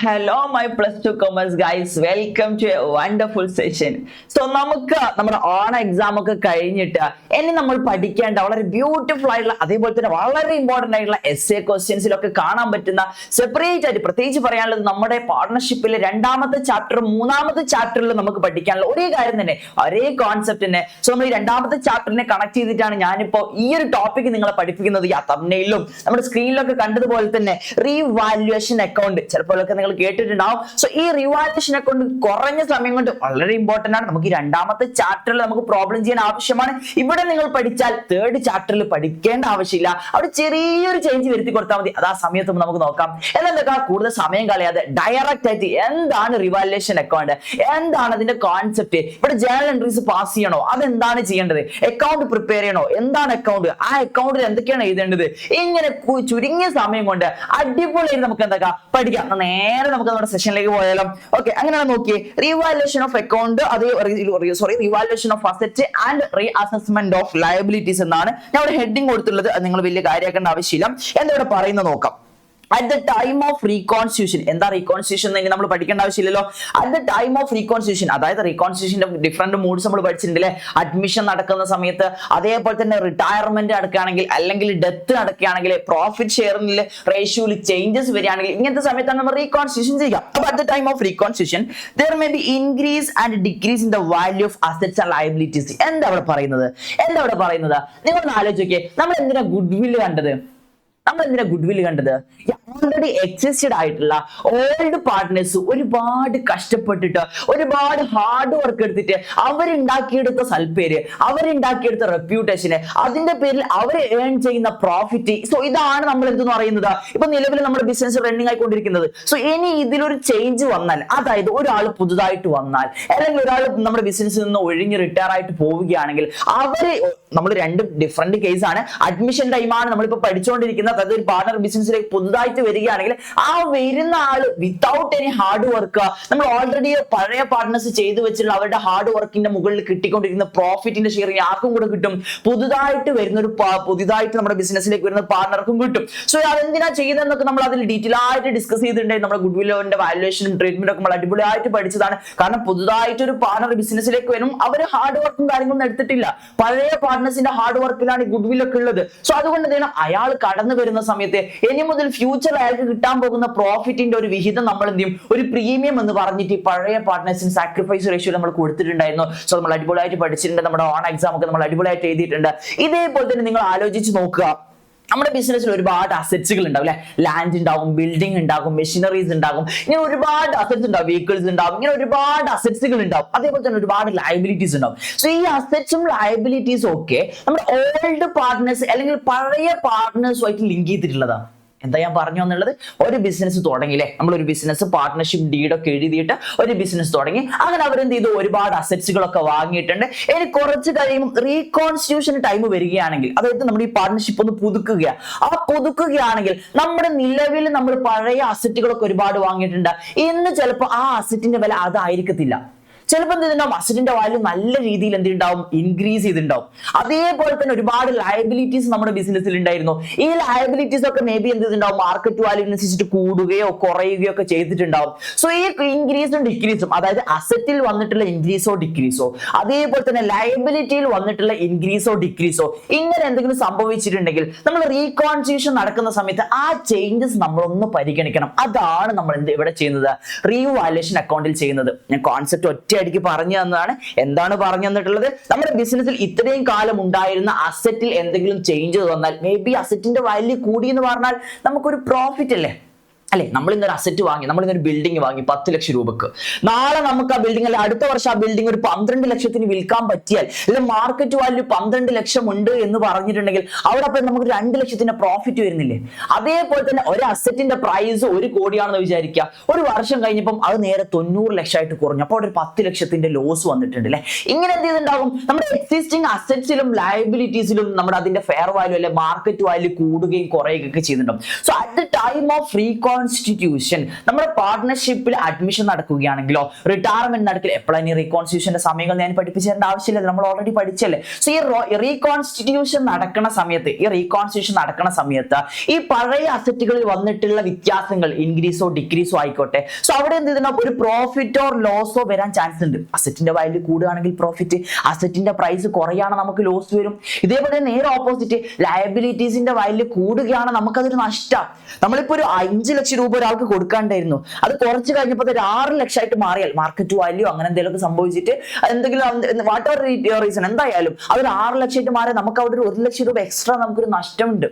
Hello, my plus two commerce guys. Welcome to a wonderful session. So, നമുക്ക് നമ്മുടെ ഓണ exam ഒക്കെ കഴിഞ്ഞിട്ട് ഇനി നമ്മൾ പഠിക്കേണ്ട വളരെ ബ്യൂട്ടിഫുൾ ആയിട്ടുള്ള അതേപോലെ തന്നെ വളരെ ഇമ്പോർട്ടന്റ് ആയിട്ടുള്ള എസ്എ ക്വസ്റ്റ്യൻസിലൊക്കെ കാണാൻ പറ്റുന്ന സെപ്പറേറ്റ് ആയിട്ട് പ്രത്യേകിച്ച് പറയാനുള്ളത് നമ്മുടെ പാർട്ണർഷിപ്പിലെ രണ്ടാമത്തെ ചാപ്റ്റർ മൂന്നാമത്തെ ചാപ്റ്ററിൽ നമുക്ക് പഠിക്കാനുള്ള ഒരേ കാര്യം തന്നെ ഒരേ കോൺസെപ്റ്റ് തന്നെ. സോ നമ്മൾ ഈ രണ്ടാമത്തെ ചാപ്റ്ററിനെ കണക്ട് ചെയ്തിട്ടാണ് ഞാനിപ്പോ ഈ ഒരു ടോപ്പിക് നിങ്ങളെ പഠിപ്പിക്കുന്നത്. ഈ തംബ്നെയിലും നമ്മുടെ സ്ക്രീനിലൊക്കെ കണ്ടതുപോലെ തന്നെ റീവാല്യുവേഷൻ അക്കൗണ്ട് ചിലപ്പോഴൊക്കെ നിങ്ങൾ കേട്ടിട്ടുണ്ടാവും. സോ ഈ റിവാല്യുവേഷൻ അക്കൗണ്ട് കുറഞ്ഞ സമയം കൊണ്ട് വളരെ ഇമ്പോർട്ടന്റ് ആണ്. നമുക്ക് ഈ രണ്ടാമത്തെ ചാപ്റ്ററിൽ നമുക്ക് പ്രോബ്ലം ചെയ്യാൻ ആവശ്യമാണ്. ഇവിടെ നിങ്ങൾ പഠിച്ചാൽ തേർഡ് ചാപ്റ്ററിൽ പഠിക്കേണ്ട ആവശ്യമില്ല. അവിടെ ചെറിയൊരു ചേഞ്ച് വരുത്തി കൊടുത്താൽ മതി. അത് ആ സമയത്ത് നമുക്ക് നോക്കാം. എന്തൊക്കെ കൂടുതൽ സമയം കളയാതെ ഡയറക്റ്റ് ആയിട്ട് എന്താണ് റിവാല്യുവേഷൻ അക്കൗണ്ട്, എന്താണ് അതിന്റെ കോൺസെപ്റ്റ്, ഇവിടെ ജേണൽ എൻട്രീസ് പാസ് ചെയ്യണോ, അതെന്താണ് ചെയ്യേണ്ടത്, അക്കൗണ്ട് പ്രിപ്പയർ ചെയ്യണോ, എന്താണ് അക്കൗണ്ട്, ആ അക്കൗണ്ടിൽ എന്തൊക്കെയാണ് എഴുതേണ്ടത്, ഇങ്ങനെ ചുരുങ്ങിയ സമയം കൊണ്ട് അടിപൊളിയായിട്ട് നമുക്ക് എന്തൊക്കെ പഠിക്കാം. നേരെ നമുക്ക് നമ്മുടെ സെഷനിലേക്ക് പോയാലോ. ഓക്കെ, അങ്ങനെയാണ് നോക്കിയേ. Revaluation of account revaluation of asset and reassessment of liabilities എന്നാണ് ഞാൻ ഒരു ഹെഡിങ് കൊടുത്തുള്ളത്. അത് നിങ്ങൾ വലിയ കാര്യമാക്കേണ്ട ആവശ്യമില്ല. എന്താ ഇവിടെ പറയുന്നത് നോക്കാം. At the time of reconstitution, എന്താ റീകോൺസ്റ്റിറ്റ്യൂഷൻ എന്ന് നമ്മൾ പഠിക്കേണ്ട ആവശ്യമില്ലല്ലോ. At the time of reconstitution, അതായത് റീകോൺസ്റ്റിറ്റ്യൂഷന്റെ ഡിഫറെന്റ് മൂഡ്സ് നമ്മൾ പഠിച്ചിട്ടുണ്ടല്ലേ. അഡ്മിഷൻ നടക്കുന്ന സമയത്ത്, അതേപോലെ തന്നെ റിട്ടയർമെന്റ് നടക്കുകയാണെങ്കിൽ, അല്ലെങ്കിൽ ഡെത്ത് നടക്കുകയാണെങ്കിൽ, പ്രോഫിറ്റ് ഷെയറിംഗിൽ റേഷ്യോയിൽ ചേഞ്ചസ് വരികയാണെങ്കിൽ, ഇങ്ങനത്തെ സമയത്താണ് നമ്മൾ റീകോൺസ്റ്റിറ്റ്യൂഷൻ ചെയ്യുക. അപ്പൊ at the time of reconstitution there may be increase and decrease in the value of assets and liabilities. എന്താ അവിടെ പറയുന്നത്? നിങ്ങൾ ആലോചിക്കേ, നമ്മൾ എന്തിനാ ഗുഡ് വില്ല് കണ്ടത്? ഓൾറെഡി എക്സിസ്റ്റഡ് ആയിട്ടുള്ള ഓൾഡ് പാർട്ട്നേഴ്സ് ഒരുപാട് കഷ്ടപ്പെട്ടിട്ട് ഒരുപാട് ഹാർഡ് വർക്ക് എടുത്തിട്ട് അവരുണ്ടാക്കിയെടുത്ത സൽപ്പേര്, അവരുണ്ടാക്കിയെടുത്ത റെപ്യൂട്ടേഷന്, അതിന്റെ പേരിൽ അവർ ഏൺ ചെയ്യുന്ന പ്രോഫിറ്റ്. സോ ഇതാണ് നമ്മൾ എന്തെന്ന് പറയുന്നത്. ഇപ്പൊ നിലവിൽ നമ്മുടെ ബിസിനസ് റണ്ണിങ് ആയിക്കൊണ്ടിരിക്കുന്നത്. സോ ഇനി ഇതിലൊരു ചേഞ്ച് വന്നാൽ, അതായത് ഒരാൾ പുതുതായിട്ട് വന്നാൽ, അല്ലെങ്കിൽ ഒരാൾ നമ്മുടെ ബിസിനസ്സിൽ നിന്ന് ഒഴിഞ്ഞ് റിട്ടയർ ആയിട്ട് പോവുകയാണെങ്കിൽ, നമ്മൾ രണ്ട് ഡിഫറെന്റ് കേസാണ്. അഡ്മിഷൻ ടൈമാണ് നമ്മളിപ്പോ പഠിച്ചുകൊണ്ടിരിക്കുന്നത്. അതായത് ഒരു പാർട്ണർ ബിസിനസ്സിലേക്ക് പുതുതായിട്ട് വരികയാണെങ്കിൽ ആ വരുന്ന ആള് വിത്തൗട്ട് എനി ഹാർഡ് വർക്ക്, നമ്മൾ ഓൾറെഡി പഴയ പാർട്ട്നേഴ്സ് ചെയ്തു വെച്ചിട്ടുള്ള അവരുടെ ഹാർഡ് വർക്കിന്റെ മുകളിൽ കിട്ടിക്കൊണ്ടിരിക്കുന്ന പ്രോഫിറ്റിന്റെ ഷെയറിങ് ആർക്കും കൂടെ കിട്ടും. പുതുതായിട്ട് നമ്മുടെ ബിസിനസ്സിലേക്ക് വരുന്ന പാർട്ണർക്കും കിട്ടും. സോ അതെന്തിനാ ചെയ്യുന്നതെന്നൊക്കെ നമ്മൾ അതിൽ ഡീറ്റെയിൽ ആയിട്ട് ഡിസ്കസ് ചെയ്തിട്ടുണ്ടായിരുന്നു. നമ്മുടെ ഗുഡ് വില്ലിന്റെ വാല്യുവേഷനും ട്രീറ്റ്മെന്റ് ഒക്കെ നമ്മൾ അടിപൊളിയായിട്ട് പഠിച്ചതാണ്. കാരണം പുതുതായിട്ട് ഒരു പാർട്ണർ ബിസിനസ്സിലേക്ക് വരും, അവർ ഹാർഡ് വർക്കും കാര്യങ്ങളൊന്നും എടുത്തിട്ടില്ല. പഴയ പാർട്ട്നേഴ്സിന്റെ ഹാർഡ് വർക്കിലാണ് ഗുഡ് വിൽ ഒക്കെ ഉള്ളത്. സോ അതുകൊണ്ട് തന്നെ അയാൾ കടന്നു വരുന്ന സമയത്ത് ഇനി മുതൽ ഫ്യൂച്ചർ അയാൾക്ക് കിട്ടാൻ പോകുന്ന പ്രോഫിറ്റിന്റെ ഒരു വിഹിതം നമ്മൾ എന്ത് ചെയ്യും, ഒരു പ്രീമിയം എന്ന് പറഞ്ഞിട്ട് പഴയ പാർട്ട്നേഴ്സിന് സാക്രിഫൈസ് റേഷ്യോ നമ്മൾ കൊടുത്തിട്ടുണ്ടായിരുന്നു. സോ നമ്മൾ അടിപൊളിയായിട്ട് പഠിച്ചിട്ടുണ്ട്. നമ്മുടെ ഓൺ എക്സാം ഒക്കെ നമ്മൾ അടിപൊളിയായിട്ട് എഴുതിയിട്ടുണ്ട്. ഇതേപോലെ തന്നെ നിങ്ങൾ ആലോചിച്ച് നോക്കുക. നമ്മുടെ ബിസിനസ്സിൽ ഒരുപാട് അസറ്റ്സുകൾ ഉണ്ടാവും അല്ലെ. ലാൻഡ് ഉണ്ടാകും, ബിൽഡിംഗ് ഉണ്ടാകും, മെഷീനറീസ് ഉണ്ടാകും, ഇങ്ങനെ ഒരുപാട് അസറ്റ്സ് ഉണ്ടാവും, വെഹിക്കിൾസ് ഉണ്ടാവും, ഇങ്ങനെ ഒരുപാട് അസറ്റ്സുകൾ ഉണ്ടാവും. അതേപോലെ തന്നെ ഒരുപാട് ലയബിലിറ്റീസ് ഉണ്ടാവും. സോ ഈ അസറ്റ്സും ലയബിലിറ്റീസും ഒക്കെ നമ്മുടെ ഓൾഡ് പാർട്ട്നേഴ്സ് അല്ലെങ്കിൽ പഴയ പാർട്ട്നേഴ്സുമായിട്ട് ലിങ്ക് ചെയ്തിട്ടുള്ളതാണ്. എന്താ ഞാൻ പറഞ്ഞു എന്നുള്ളത്, ഒരു ബിസിനസ് തുടങ്ങിയില്ലേ, നമ്മളൊരു ബിസിനസ് പാർട്ട്ണർഷിപ്പ് ഡീഡൊക്കെ എഴുതിയിട്ട് ഒരു ബിസിനസ് തുടങ്ങി. അങ്ങനെ അവരെന്ത് ചെയ്തു, ഒരുപാട് അസറ്റ്സുകളൊക്കെ വാങ്ങിയിട്ടുണ്ട്. ഇനി കുറച്ച് കഴിയുമ്പോൾ റീകോൺസ്റ്റിറ്റ്യൂഷൻ ടൈം വരികയാണെങ്കിൽ, അതായത് നമ്മുടെ ഈ പാർട്ട്ണർഷിപ്പ് ഒന്ന് പുതുക്കുകയാണെങ്കിൽ നമ്മുടെ നിലവിൽ നമ്മൾ പഴയ അസറ്റുകളൊക്കെ ഒരുപാട് വാങ്ങിയിട്ടുണ്ട്. ഇന്ന് ചിലപ്പോൾ ആ അസറ്റിന്റെ വില അതായിരിക്കത്തില്ല. ചിലപ്പോൾ എന്തുണ്ടാവും, അസറ്റിന്റെ വാല്യൂ നല്ല രീതിയിൽ എന്തുണ്ടാവും, ഇൻക്രീസ് ചെയ്തിട്ടുണ്ടാവും. അതേപോലെ തന്നെ ഒരുപാട് ലയബിലിറ്റീസ് നമ്മുടെ ബിസിനസ്സിൽ ഉണ്ടായിരുന്നു. ഈ ലയബിലിറ്റീസ് ഒക്കെ മേ ബി എന്ത് ചെയ്തിട്ടുണ്ടാവും, മാർക്കറ്റ് വാല്യൂ അനുസരിച്ചിട്ട് കൂടുകയോ കുറയുകയോ ഒക്കെ ചെയ്തിട്ടുണ്ടാവും. സോ ഈ ഇൻക്രീസും ഡിക്രീസും, അതായത് അസറ്റിൽ വന്നിട്ടുള്ള ഇൻക്രീസോ ഡിക്രീസോ, അതേപോലെ തന്നെ ലയബിലിറ്റിയിൽ വന്നിട്ടുള്ള ഇൻക്രീസോ ഡിക്രീസോ, ഇങ്ങനെ എന്തെങ്കിലും സംഭവിച്ചിട്ടുണ്ടെങ്കിൽ നമ്മൾ റീകോൺസ്റ്റിറ്റ്യൂഷൻ നടക്കുന്ന സമയത്ത് ആ ചേഞ്ചസ് നമ്മളൊന്ന് പരിഗണിക്കണം. അതാണ് നമ്മൾ ഇവിടെ ചെയ്യുന്നത്, റീവാല്യുവേഷൻ അക്കൗണ്ടിൽ ചെയ്യുന്നത്. ഞാൻ കോൺസെപ്റ്റ് ഒറ്റയടിക്ക് പറഞ്ഞു തന്നതാണ്. എന്താണ് പറഞ്ഞു തന്നിട്ടുള്ളത്, നമ്മുടെ ബിസിനസ്സിൽ ഇത്രയും കാലം ഉണ്ടായിരുന്ന അസറ്റിൽ എന്തെങ്കിലും ചേഞ്ച് വന്നാൽ, മേ ബി അസറ്റിന്റെ വാല്യൂ കൂടി എന്ന് പറഞ്ഞാൽ നമുക്കൊരു പ്രോഫിറ്റ് അല്ലേ. നമ്മൾ ഇന്നൊരു അസറ്റ് വാങ്ങി, നമ്മൾ ഇന്നൊരു ബിൽഡിംഗ് വാങ്ങി 10 ലക്ഷം രൂപക്ക്. നാളെ നമുക്ക് ആ ബിൽഡിംഗ്, അല്ലെ അടുത്ത വർഷം ആ ബിൽഡിംഗ് ഒരു 12 ലക്ഷത്തിന് വിൽക്കാൻ പറ്റിയാൽ, അല്ലെ മാർക്കറ്റ് വാല്യൂ 12 ലക്ഷം ഉണ്ട് എന്ന് പറഞ്ഞിട്ടുണ്ടെങ്കിൽ അവിടെ അപ്പം നമുക്ക് 2 ലക്ഷത്തിന്റെ പ്രോഫിറ്റ് വരുന്നില്ലേ. അതേപോലെ തന്നെ ഒരു അസറ്റിന്റെ പ്രൈസ് 1 കോടിയാണെന്ന് വിചാരിക്കുക. ഒരു വർഷം കഴിഞ്ഞപ്പം അത് നേരെ 90 ലക്ഷമായിട്ട് കുറഞ്ഞു. അപ്പോൾ അവിടെ ഒരു 10 ലക്ഷത്തിന്റെ ലോസ് വന്നിട്ടുണ്ട് അല്ലെ. ഇങ്ങനെ എന്ത് ചെയ്തിട്ടുണ്ടാകും, നമ്മുടെ എക്സിസ്റ്റിംഗ് അസറ്റ്സിലും ലയബിലിറ്റീസിലും നമ്മുടെ അതിന്റെ ഫെയർ വാല്യൂ അല്ലെ മാർക്കറ്റ് വാല്യൂ കൂടുകയും കുറയുകയൊക്കെ ചെയ്തിട്ടുണ്ടാകും. So at the time of Recon reconstitution. നമ്മുടെ പാർട്ട്ണർഷിപ്പിൽ അഡ്മിഷൻ നടക്കുകയാണെങ്കിലോ റിട്ടയർമെന്റ് നടക്കില്ല. എപ്പോഴാണ് ഈ റീകോൺസ്റ്റിറ്റ്യൂഷന്റെ സമയങ്ങൾ ഞാൻ പഠിപ്പിച്ചു തരേണ്ട ആവശ്യമില്ല, നമ്മൾ ഓൾറെഡി പഠിച്ചല്ലേ. സോ ഈ റീകോൺസ്റ്റിറ്റ്യൂഷൻ നടക്കുന്ന സമയത്ത് ഈ പഴയ അസറ്റുകളിൽ വന്നിട്ടുള്ള വ്യത്യാസങ്ങൾ ഇൻക്രീസോ ഡിക്രീസോ ആയിക്കോട്ടെ, സോ അവിടെ എന്ത് ചെയ്യണം, ഒരു പ്രോഫിറ്റ് ഓർ ലോസോ വരാൻ ചാൻസ് ഉണ്ട്. അസറ്റിന്റെ വാല്യൂ കൂടുകയാണെങ്കിൽ പ്രോഫിറ്റ്, അസറ്റിന്റെ പ്രൈസ് കുറയുകയാണെങ്കിൽ നമുക്ക് ലോസ് വരും. ഇതേപോലെ നേരെ ഓപ്പോസിറ്റ് ലയബിലിറ്റീസിന്റെ വാല്യൂ കൂടുകയാണ് നമുക്കതൊരു നഷ്ടം. നമ്മളിപ്പോ ഒരു 5 ലക്ഷം രൂപ ഒരാൾക്ക് കൊടുക്കാണ്ടായിരുന്നു, അത് കുറച്ച് കഴിഞ്ഞപ്പോൾ ഒരു 6 ലക്ഷമായിട്ട് മാറിയാൽ മാർക്കറ്റ് വാല്യൂ അങ്ങനെ എന്തെങ്കിലുമൊക്കെ സംഭവിച്ചിട്ട് എന്തെങ്കിലും വാട്ട് എവർ റീസൺ എന്തായാലും അതൊരു 6 ലക്ഷമായിട്ട് മാറിയാൽ നമുക്ക് അവിടെ ഒരു 1 ലക്ഷം രൂപ എക്സ്ട്രാ നമുക്കൊരു നഷ്ടമുണ്ട്.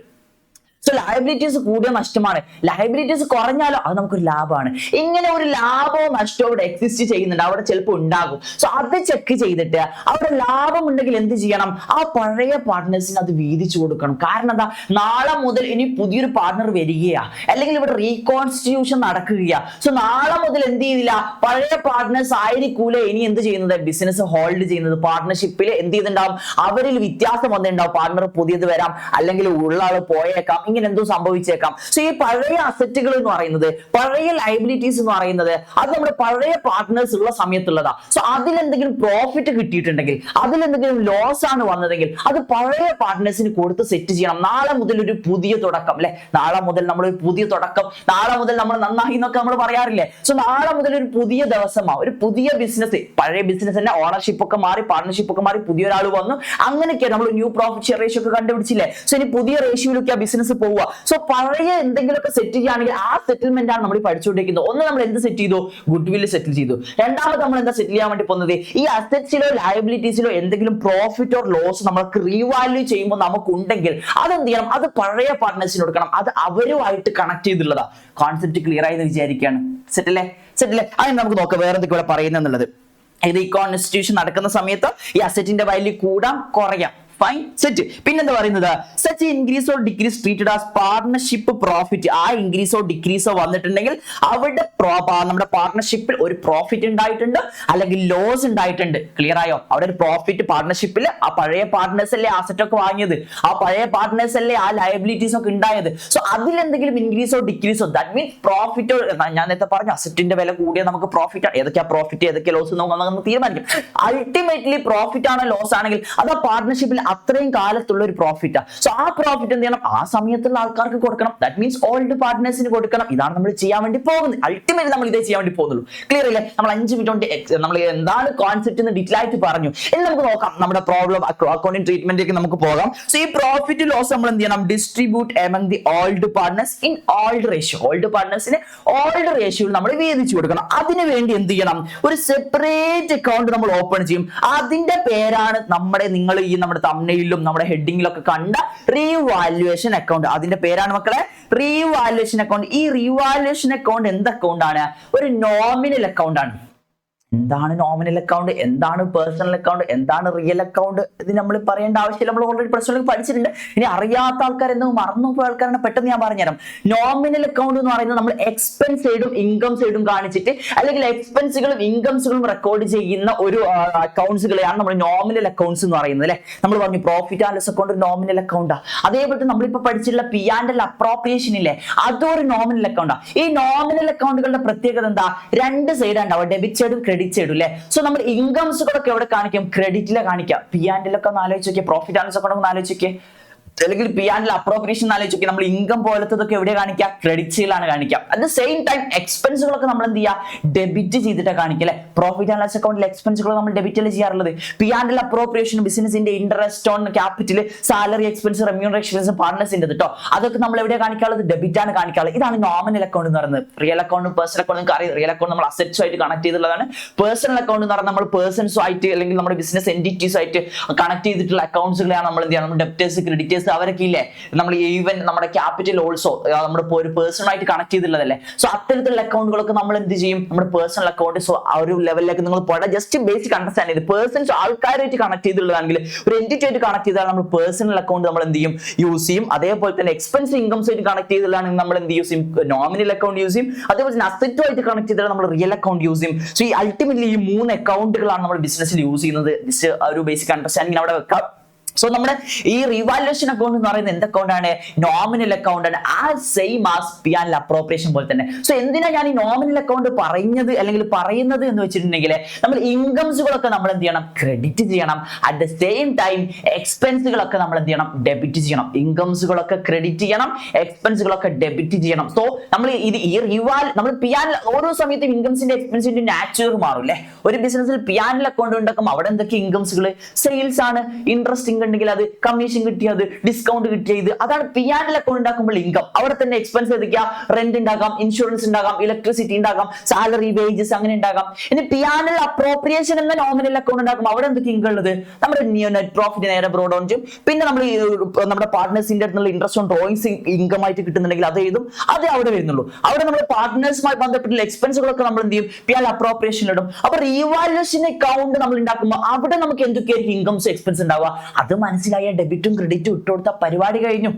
സോ ലയബിലിറ്റീസ് കൂടിയ നഷ്ടമാണ്, ലയബിലിറ്റീസ് കുറഞ്ഞാലോ അത് നമുക്കൊരു ലാഭമാണ്. ഇങ്ങനെ ഒരു ലാഭവും നഷ്ടവും ഇവിടെ എക്സിസ്റ്റ് ചെയ്യുന്നുണ്ട്, അവിടെ ചിലപ്പോൾ ഉണ്ടാകും. സോ അത് ചെക്ക് ചെയ്തിട്ട് അവിടെ ലാഭം ഉണ്ടെങ്കിൽ എന്ത് ചെയ്യണം, ആ പഴയ പാർട്ട്നേഴ്സിന് അത് വീതിച്ചു കൊടുക്കണം. കാരണം എന്താ, നാളെ മുതൽ ഇനി പുതിയൊരു പാർട്ട്ണർ വരികയാ, അല്ലെങ്കിൽ ഇവിടെ റീകോൺസ്റ്റിറ്റ്യൂഷൻ നടക്കുകയാ. സോ നാളെ മുതൽ എന്ത് ചെയ്യില്ല, പഴയ പാർട്ട്നേഴ്സ് ആയിരിക്കൂല ഇനി എന്ത് ചെയ്യുന്നത്, ബിസിനസ് ഹോൾഡ് ചെയ്യുന്നത്. പാർട്ട്ണർഷിപ്പിൽ എന്ത് ചെയ്തിട്ടുണ്ടാവും, അവരിൽ വ്യത്യാസം വന്നിട്ടുണ്ടാവും. പാർട്ട്ണർ പുതിയത് വരാം, അല്ലെങ്കിൽ ഉള്ള ആള് പോയേക്കാം, ഇങ്ങനെ എന്തോ സംഭവിച്ചേക്കാം. സോ ഈ പഴയ അസറ്റുകൾ എന്ന് പറയുന്നത്, പഴയ ലയബിലിറ്റീസ് എന്ന് പറയുന്നത്, അത് നമ്മുടെ പഴയ പാർട്ട്നേഴ്സ് ഉള്ള സമയത്തുള്ളതാ. സോ അതിലെന്തെങ്കിലും പ്രോഫിറ്റ് കിട്ടിയിട്ടുണ്ടെങ്കിൽ, അതിലെന്തെങ്കിലും ലോസ് ആണ് വന്നതെങ്കിൽ, അത് പഴയ പാർട്ട്നേഴ്സിന് കൊടുത്ത് സെറ്റ് ചെയ്യണം. നാളെ മുതൽ ഒരു പുതിയ തുടക്കം അല്ലെ, നാളെ മുതൽ നമ്മൾ ഒരു പുതിയ തുടക്കം, നാളെ മുതൽ നമ്മൾ നന്നായി എന്നൊക്കെ നമ്മൾ പറയാറില്ലേ. സോ നാളെ മുതൽ ഒരു പുതിയ ദിവസമാണ്, ഒരു പുതിയ ബിസിനസ്, പഴയ ബിസിനസ് തന്നെ ഓണർഷിപ്പ് ഒക്കെ മാറി, പാർട്ട്ണർഷിപ്പ് ഒക്കെ മാറി, പുതിയൊരാൾ വന്നു, അങ്ങനെയൊക്കെ നമ്മൾ ന്യൂ പ്രോഫിറ്റ് ഷെയർ റേഷ്യോ ഒക്കെ കണ്ടുപിടിച്ചില്ലേ. സോ ഇനി പുതിയ റേഷ്യോയിലൊക്കെ ആ ബിസിനസ് പോവുക. സോ പഴയ എന്തെങ്കിലുമൊക്കെ സെറ്റ് ചെയ്യുകയാണെങ്കിൽ ആ സെറ്റിൽമെന്റ് ആണ് നമ്മൾ പഠിച്ചുകൊണ്ടിരിക്കുന്നത്. ഒന്ന് നമ്മൾ എന്ത് സെറ്റ് ചെയ്തു, ഗുഡ് വില്ല് സെറ്റിൽ ചെയ്തു. രണ്ടാമത് നമ്മൾ എന്താ സെറ്റിൽ ചെയ്യാൻ വേണ്ടി പോകുന്നത്, ഈ അസറ്റ്സിലോ ലയബിലിറ്റീസിലോ എന്തെങ്കിലും പ്രോഫിറ്റ് ഓർ ലോസ് നമ്മൾക്ക് റീവാല്യൂ ചെയ്യുമ്പോൾ നമുക്കുണ്ടെങ്കിൽ അതെന്ത് ചെയ്യണം, അത് പഴയ പാർട്ട്നേഴ്സിന് കൊടുക്കണം. അത് അവരുമായിട്ട് കണക്ട് ചെയ്തിട്ടുള്ളതാ. കോൺസെപ്റ്റ് ക്ലിയർ ആയി എന്ന് വിചാരിക്കുകയാണ്. സെറ്റല്ലേ. അതിന് നമുക്ക് നോക്കാം വേറെ എന്തൊക്കെ ഇവിടെ പറയുന്നുള്ളത്. റീകോൺസ്റ്റിറ്റ്യൂഷൻ നടക്കുന്ന സമയത്ത് ഈ അസറ്റിന്റെ വാല്യൂ കൂടാം കുറയാം. Fine, set. പിന്നെന്താ പറയുന്നത്, such increase or decrease treated as partnership profit. ആ ഇൻക്രീസോ ഡിക്രീസോ വന്നിട്ടുണ്ടെങ്കിൽ അവിടെ നമ്മുടെ പാർട്ട്ണർഷിപ്പിൽ ഒരു പ്രോഫിറ്റ് ഉണ്ടായിട്ടുണ്ട്, അല്ലെങ്കിൽ ലോസ് ഉണ്ടായിട്ടുണ്ട്. ക്ലിയർ ആയോ? അവിടെ ഒരു പ്രോഫിറ്റ് പാർട്ട്ണർഷിപ്പിൽ, ആ പഴയ പാർട്ട്നേഴ്സ് അല്ലേ ആസറ്റ് ഒക്കെ വാങ്ങിയത്, ആ പഴയ പാർട്ട്നേഴ്സ് അല്ലേ ആ ലയബിലിറ്റീസ് ഒക്കെ ഉണ്ടായത്. സോ അതിലെന്തെങ്കിലും ഇൻക്രീസോ ഡിക്രീസോ, ദാറ്റ് മീൻസ് പ്രോഫിറ്റ്. ഞാൻ നേരത്തെ പറഞ്ഞു അസറ്റിന്റെ വില കൂടിയാൽ നമുക്ക് പ്രോഫിറ്റ് ആണ്. ഏതൊക്കെയാ പ്രോഫിറ്റ്, ഏതൊക്കെ ലോസ് നമുക്ക് തീരുമാനിക്കും. അൾട്ടിമേറ്റ്ലി പ്രോഫിറ്റ് ആണോ ലോസ് ആണെങ്കിൽ അത് ആ പാർട്ട്ണർഷിപ്പിൽ അത്രയും കാലത്തുള്ള ഒരു പ്രോഫിറ്റ്. സോ ആ പ്രോഫിറ്റ് എന്ത് ചെയ്യണം, ആ സമയത്തുള്ള ആൾക്കാർക്ക് കൊടുക്കണം. ദാറ്റ് മീൻസ് ഓൾഡ് പാർട്ട്നേഴ്സിന് കൊടുക്കണം. ഇതാണ് നമ്മൾ ചെയ്യാൻ വേണ്ടി പോകുന്നത്. അൾട്ടിമേറ്റ്ലി നമ്മൾ ഇതേ ചെയ്യാൻ വേണ്ടി പോകുന്നുള്ളൂ. ക്ലിയർ ഇല്ലേ? നമ്മൾ 5 മിനിറ്റ് കൊണ്ട് നമ്മൾ എന്താണ് കോൺസെപ്റ്റ് എന്ന് ഡീറ്റെയിൽ ആയിട്ട് പറഞ്ഞു. ഇനി നമുക്ക് നോക്കാം നമ്മുടെ പ്രോബ്ലം അക്കൗണ്ടിങ് ട്രീറ്റ്മെന്റിലേക്ക് നമുക്ക് പോകാം. സോ ഈ പ്രോഫിറ്റ് ലോസ് നമ്മൾ എന്ത് ചെയ്യണം, distribute among the old partners in old ratio. Old പാർട്ട്നേഴ്സിന് ഓൾഡ് റേഷ്യോയിൽ നമ്മൾ വീതിച്ചു കൊടുക്കണം. അതിനു വേണ്ടി എന്ത് ചെയ്യണം, ഒരു സെപ്പറേറ്റ് അക്കൗണ്ട് നമ്മൾ ഓപ്പൺ ചെയ്യും. അതിന്റെ പേരാണ് നിങ്ങൾ ഈ നമ്മുടെ തംബ്നെയിലും നമ്മുടെ ഹെഡിങ്ങിലൊക്കെ കണ്ട റീവാല്യുവേഷൻ അക്കൗണ്ട്. അതിന്റെ പേരാണ് മക്കളെ റീവാല്യുവേഷൻ അക്കൗണ്ട്. ഈ റീവാല്യുവേഷൻ അക്കൗണ്ട് എന്ത് അക്കൗണ്ട് ആണ്, ഒരു നോമിനൽ അക്കൗണ്ട് ആണ്. എന്താണ് നോമിനൽ അക്കൗണ്ട്, എന്താണ് പേഴ്സണൽ അക്കൗണ്ട്, എന്താണ് റിയൽ അക്കൗണ്ട്, ഇത് നമ്മൾ പറയേണ്ട ആവശ്യമില്ല. നമ്മൾ ഓൾറെഡി പേഴ്സണൽ പഠിച്ചിട്ടുണ്ട്. ഇനി അറിയാത്ത ആൾക്കാർ എന്ന് മറന്നുപോയ ആൾക്കാരാണ്, പെട്ടെന്ന് ഞാൻ പറഞ്ഞുതരാം. നോമിനൽ അക്കൗണ്ട് എന്ന് പറയുന്നത് നമ്മൾ എക്സ്പെൻസ് സൈഡും ഇൻകം സൈഡും കാണിച്ചിട്ട്, അല്ലെങ്കിൽ എക്സ്പെൻസുകളും ഇൻകംസുകളും റെക്കോർഡ് ചെയ്യുന്ന ഒരു അക്കൗണ്ട്സുകളെയാണ് നമ്മൾ നോമിനൽ അക്കൗണ്ട്സ് എന്ന് പറയുന്നത് അല്ലെ. നമ്മൾ പറഞ്ഞു profit and loss account nominal അക്കൗണ്ടാ. അതേപോലെ നമ്മളിപ്പോ പഠിച്ചിട്ടുള്ള P&L അപ്രോപ്രിയേഷൻ ഇല്ലേ, അതൊരു നോമിനൽ അക്കൗണ്ടാ. ഈ നോമിനൽ അക്കൗണ്ടുകളുടെ പ്രത്യേകത എന്താ, 2 സൈഡ് ഉണ്ടാവും, ഡെബിറ്റ് സൈഡും ക്രെഡിറ്റ് സൈഡും അല്ലെ. സോ നമ്മൾ ഇൻകംസുകളൊക്കെ എവിടെ കാണിക്കും, ക്രെഡിറ്റിലെ കാണിക്കാം. P&L ഒക്കെ ഒന്ന് ആലോചിച്ച് നോക്കിയേ, പ്രോഫിറ്റ് ആൻഡ് ലോസ് അക്കൗണ്ട് ഒന്ന് ആലോചിച്ച് നോക്കിയേ, അല്ലെങ്കിൽ P&L അപ്രോപ്രിയേഷൻ ആലോചിച്ച് നോക്കി. നമ്മൾ ഇൻകം പോലത്തതൊക്കെ എവിടെ കാണിക്കുക, ക്രെഡിറ്റ്സിലാണ് കാണിക്കുക. അറ്റ് ദ സെയിം ടൈം എക്സ്പെൻസുകളൊക്കെ നമ്മൾ എന്ത് ചെയ്യുക, ഡെബിറ്റ് ചെയ്തിട്ട് കാണിക്കുക അല്ലെ. പ്രോഫിറ്റ് ആൻഡ് ലോസ് അക്കൗണ്ടിലെ എക്സ്പെൻസുകൾ നമ്മൾ ഡെബിറ്റ് അല്ലേ ചെയ്യാറുള്ളത്. P&L അപ്രോപ്രിയേഷൻ ബിസിനസിന്റെ interest on capital, salary expense, remuneration expense പാർട്ട്നേഴ്സിന്റെ കേട്ടോ, അതൊക്കെ നമ്മൾ എവിടെ കാണിക്കാനുള്ളത്, ഡെബിറ്റ് ആണ് കാണിക്കാനുള്ളത്. ഇതാണ് നോമിനൽ അക്കൗണ്ട് എന്ന് പറയുന്നത്. റിയൽ അക്കൗണ്ടും പേഴ്സണൽ അക്കൗണ്ട് നിങ്ങൾക്ക് അറിയാം. റിയൽ അക്കൗണ്ട് നമ്മൾ അസറ്റ്സ് ആയിട്ട് കണക്ട് ചെയ്തിട്ടുള്ളതാണ്. പേഴ്സണൽ അക്കൗണ്ട് എന്ന് പറഞ്ഞാൽ നമ്മൾ പേഴ്സൺസും ആയിട്ട്, അല്ലെങ്കിൽ നമ്മുടെ ബിസിനസ് എന്റിറ്റീസ് ആയിട്ട് കണക്ട് ചെയ്തിട്ടുള്ള അക്കൗണ്ട്സുകളെയാണ് നമ്മൾ എന്ത് ചെയ്യണം, ഡെപ്റ്റേഴ്സ്, ക്രെഡിറ്റേഴ്സ് അവരൊക്കെ ഇല്ലേ. നമ്മൾ ഈവൻ നമ്മുടെ ക്യാപിറ്റൽ ഓൾസോ നമ്മുടെ ഒരു പേഴ്സൺ ആയിട്ട് കണക്ട് ചെയ്തിട്ടുള്ളതല്ലേ. സോ അത്തരത്തിലുള്ള അക്കൗണ്ടുകളൊക്കെ നമ്മൾ എന്ത് ചെയ്യും, നമ്മുടെ പേഴ്സണൽ അക്കൗണ്ട്. സോ ആ ഒരു ലെവലിലേക്ക് നിങ്ങൾ പോയാൽ ജസ്റ്റ് ബേസിക് അണ്ടർസ്റ്റാൻഡ് ചെയ്ത്, പേഴ്സൺസ് ആൾക്കാരായിട്ട് കണക്ട് ചെയ്തിട്ടുള്ളതാണെങ്കിൽ, ഒരു എന്റിറ്റി ആയിട്ട് കണക്ട് ചെയ്താൽ നമ്മൾ പേഴ്സണൽ അക്കൗണ്ട് നമ്മൾ എന്ത് ചെയ്യും, യൂസ് ചെയ്യും. അതേപോലെ തന്നെ എക്സ്പെൻസ് ഇൻകംസ് ആയിട്ട് കണക്ട് ചെയ്തിട്ടുള്ളതാണെങ്കിൽ നമ്മൾ എന്ത് യൂസ് ചെയ്യും, നോമിനൽ അക്കൗണ്ട് യൂസ് ചെയ്യും. അതേപോലെ തന്നെ അസറ്റുമായിട്ട് കണക്ട് ചെയ്താൽ നമ്മൾ റിയൽ അക്കൗണ്ട് യൂസ് ചെയ്യും. സോ ഈ അൾട്ടിമേറ്റ്ലി ഈ 3 അക്കൗണ്ടുകളാണ് നമ്മൾ ബിസിനസ്സിൽ യൂസ് ചെയ്യുന്നത്. ഒരു ബേസിക് അണ്ടർസ്റ്റാൻഡിംഗ് അവിടെ വെക്കാം. സോ നമ്മുടെ ഈ റിവാലുവേഷൻ അക്കൗണ്ട് എന്ന് പറയുന്നത് എന്ത് അക്കൗണ്ടാണ്? നോമിനൽ അക്കൗണ്ട് ആണ്, ആസ് സെയിം ആസ് പിയാനൽ അപ്രോപ്രിയേഷൻ പോലെ തന്നെ. സോ എന്തിനാ ഞാൻ ഈ നോമിനൽ അക്കൗണ്ട് പറയുന്നത് എന്ന് വെച്ചിട്ടുണ്ടെങ്കിൽ നമ്മൾ ഇൻകംസുകളൊക്കെ നമ്മൾ എന്ത് ചെയ്യണം? ക്രെഡിറ്റ് ചെയ്യണം. അറ്റ് ദ സെയിം ടൈം എക്സ്പെൻസുകളൊക്കെ നമ്മൾ എന്ത് ചെയ്യണം? ഡെബിറ്റ് ചെയ്യണം. ഇൻകംസുകളൊക്കെ ക്രെഡിറ്റ് ചെയ്യണം, എക്സ്പെൻസുകളൊക്കെ ഡെബിറ്റ് ചെയ്യണം. സോ നമ്മൾ നമ്മൾ പിയാനൽ ഓരോ സമയത്തും ഇൻകംസിന്റെ എക്സ്പെൻസിന്റെ നാച്ചുറൽ മാറും അല്ലേ? ഒരു ബിസിനസ്സിൽ പിയാനൽ അക്കൗണ്ട് ഉണ്ടാക്കും, അവിടെ എന്തൊക്കെ ഇൻകംസുകൾ? സെയിൽസ് ആണ്, ഇൻട്രസ്റ്റ് ഉണ്ടെങ്കിൽ അത്, കമ്മീഷൻ കിട്ടിയത്, ഡിസ്കൗണ്ട് കിട്ടിയത്, അതാണ് പിയാനൽ അക്കൗണ്ട് ഉണ്ടാക്കുമ്പോൾ ഇൻകം. അവിടെ തന്നെ എക്സ്പെൻസ് എടുക്കുക, റെന്റ് ഉണ്ടാകാം, ഇൻഷുറൻസ് ഉണ്ടാകാം, ഇലക്ട്രിസിറ്റി ഉണ്ടാകാം, സാലറി, വേജസ് അങ്ങനെ ഉണ്ടാകാം. ഇനി പിയാനൽ അപ്രോപ്രിയേഷൻ എന്ന നോമിനൽ അക്കൗണ്ട് ഉണ്ടാക്കും, അവിടെ എന്തൊക്കെ ഇൻകം ഉള്ളത്? നമ്മുടെ നെറ്റ് പ്രോഫിറ്റ് നേരെ ബ്രോഡ് ഓൺ ചെയ്യും. പിന്നെ നമ്മൾ നമ്മുടെ പാർട്ട്നേഴ്സിന്റെ അടുത്തുള്ള ഇൻട്രസ്റ്റ് ഓൺ ഡ്രോയിങ്സ് ഇൻകം ആയിട്ട് കിട്ടുന്നുണ്ടെങ്കിൽ അത് എഴുതും, അതേ അവിടെ വരുന്നുള്ളൂ. അവിടെ നമ്മൾ പാർട്ട്നേഴ്സുമായി ബന്ധപ്പെട്ടുള്ള എക്സ്പെൻസുകളൊക്കെ നമ്മൾ എന്ത് ചെയ്യും? പിയാനൽ അപ്രോപ്രിയേഷൻ ഇടും. അപ്പൊ റീവാലുവേഷൻ അക്കൗണ്ട് നമ്മൾ ഉണ്ടാക്കുമ്പോൾ അവിടെ നമുക്ക് എന്തൊക്കെയായിരിക്കും ഇൻകംസ് എക്സ്പെൻസ് ഉണ്ടാവുക? അത് മനസ്സിലായ ഡെബിറ്റും ക്രെഡിറ്റും ഇട്ടുകൊടുത്ത പരിപാടി കഴിഞ്ഞു.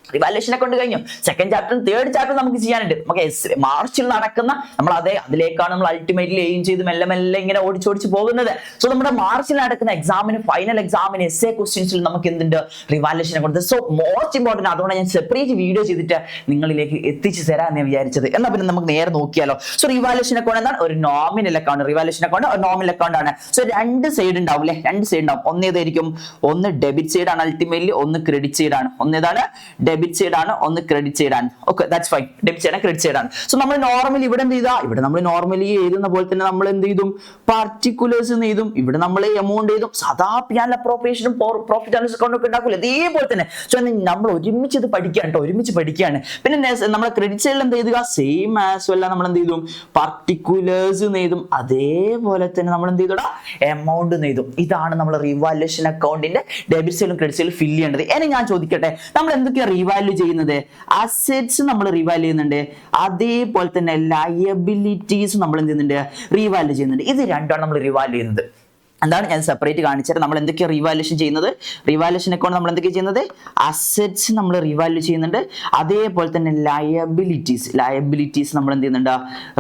റിവാലുവേഷൻ അക്കൗണ്ട് കഴിഞ്ഞു. സെക്കൻഡ് ചാപ്റ്ററും തേർഡ് ചാപ്റ്ററും നമുക്ക് ചെയ്യാനുണ്ട്. നമുക്ക് മാർച്ചിൽ നടക്കുന്ന നമ്മൾ അതിലേക്കാണ് നമ്മൾ അൾട്ടിമേറ്റ്ലി എയിം ചെയ്ത് മെല്ലെ മെല്ലെ ഇങ്ങനെ ഓടിച്ചോടിച്ച് പോകുന്നത്. സോ നമ്മുടെ മാർച്ചിൽ നടക്കുന്ന എക്സാമിന്, ഫൈനൽ എക്സാമിന് എസ്എ ക്വസ്റ്റ്യൻസിൽ നമുക്ക് എന്തുണ്ട്? Revaluation account. So most important, അതുകൊണ്ട് ഞാൻ സെപ്പറേറ്റ് വീഡിയോ ചെയ്തിട്ട് നിങ്ങളിലേക്ക് എത്തിച്ചു തരാമെന്ന് വിചാരിച്ചത്. എന്നാൽ പിന്നെ നമുക്ക് നേരെ നോക്കിയാലോ. സോ റിവാലുവേഷൻ അക്കൗണ്ട് എന്താണ്? ഒരു നോമിനൽ അക്കൗണ്ട്. റിവാലുവേഷൻ അക്കൗണ്ട് ഒരു നോമിനൽ അക്കൗണ്ട് ആണ്. സോ രണ്ട് സൈഡ് ഉണ്ടാവും അല്ലെ? രണ്ട് സൈഡ് ഉണ്ടാവും. ഒന്ന് ഏതായിരിക്കും? ഒന്ന് ഡെബിറ്റ് സൈഡ് ആണ് അൾട്ടിമേറ്റ്ലി, ഒന്ന് ക്രെഡിറ്റ് സൈഡ് ആണ്. ഒന്ന് ഏതാണ്? ഡെബിറ്റ് സൈഡ് ആണ്, ഒന്ന് ക്രെഡിറ്റ് സൈഡ് ആണ്. Okay, that's fine. Debit side ആണ്, ക്രെഡിറ്റ് സൈഡ് ആണ്. സോ നമ്മൾ നോർമലി ഇവിടെ എന്ത് ചെയ്താ? ഇവിടെ നമ്മൾ നോർമലി എഴുതുന്ന പോലെ തന്നെ നമ്മൾ എന്ത് ചെയ്തും? പാർട്ടിക്കുലേഴ്സ് എന്ന് എഴുതും. ഇവിടെ നമ്മൾ എമൗണ്ട് എഴുതും. സാധാ പിയാനൽ അപ്രോപ്രിയേഷനും പ്രോഫിറ്റ് ആൻഡ് ലോസ് അക്കൗണ്ട് ഒക്കെ ഉണ്ടാക്കില്ല, ഇതേപോലെ തന്നെ. സോ നമ്മൾ ഒരുമിച്ച് ഇത് പഠിക്കുകയാണ് കേട്ടോ, ഒരുമിച്ച് പഠിക്കുകയാണ്. പിന്നെ നമ്മൾ ക്രെഡിറ്റ് സൈഡിൽ എന്ത് എഴുതുക? സെയിം ആസ് വെല്ല നമ്മൾ എന്ത് ചെയ്തും? പാർട്ടിക്കുലേഴ്സ് എന്ന് എഴുതും. അതേപോലെ തന്നെ നമ്മൾ എന്ത് ചെയ്തോടാ? എമൗണ്ട് എന്ന് എഴുതും. ഇതാണ് നമ്മൾ റിവാലുവേഷൻ അക്കൗണ്ടിന്റെ ഡെബിറ്റ് സൈഡിലും ക്രെഡിറ്റ് സൈഡിലും ഫില്ല് ചെയ്യേണ്ടത്. ഇനി ഞാൻ ചോദിക്കട്ടെ, നമ്മൾ എന്തൊക്കെയാണ് റിവാല്യൂ ചെയ്യുന്നത്? അസെറ്റ്സ് നമ്മൾ റിവാല്യൂ ചെയ്യുന്നുണ്ട്, അതേപോലെ തന്നെ ലയബിലിറ്റീസ് നമ്മൾ എന്ത് ചെയ്യുന്നുണ്ട്? റിവാല്യൂ ചെയ്യുന്നുണ്ട്. ഇത് രണ്ടാണ് നമ്മൾ റിവാല്യൂ ചെയ്യുന്നത്. എന്താണ് ഞാൻ സെപ്പറേറ്റ് കാണിച്ചത്? നമ്മൾ എന്തൊക്കെയാണ് റിവാലുവേഷൻ ചെയ്യുന്നത്? റിവാലുവേഷൻ അക്കൗണ്ട് നമ്മൾ എന്തൊക്കെയാണ് ചെയ്യുന്നത്? അസെറ്റ്സ് നമ്മൾ റിവാല്യൂ ചെയ്യുന്നുണ്ട്, അതേപോലെ തന്നെ ലയബിലിറ്റീസ് നമ്മൾ എന്ത് ചെയ്യുന്നുണ്ട്?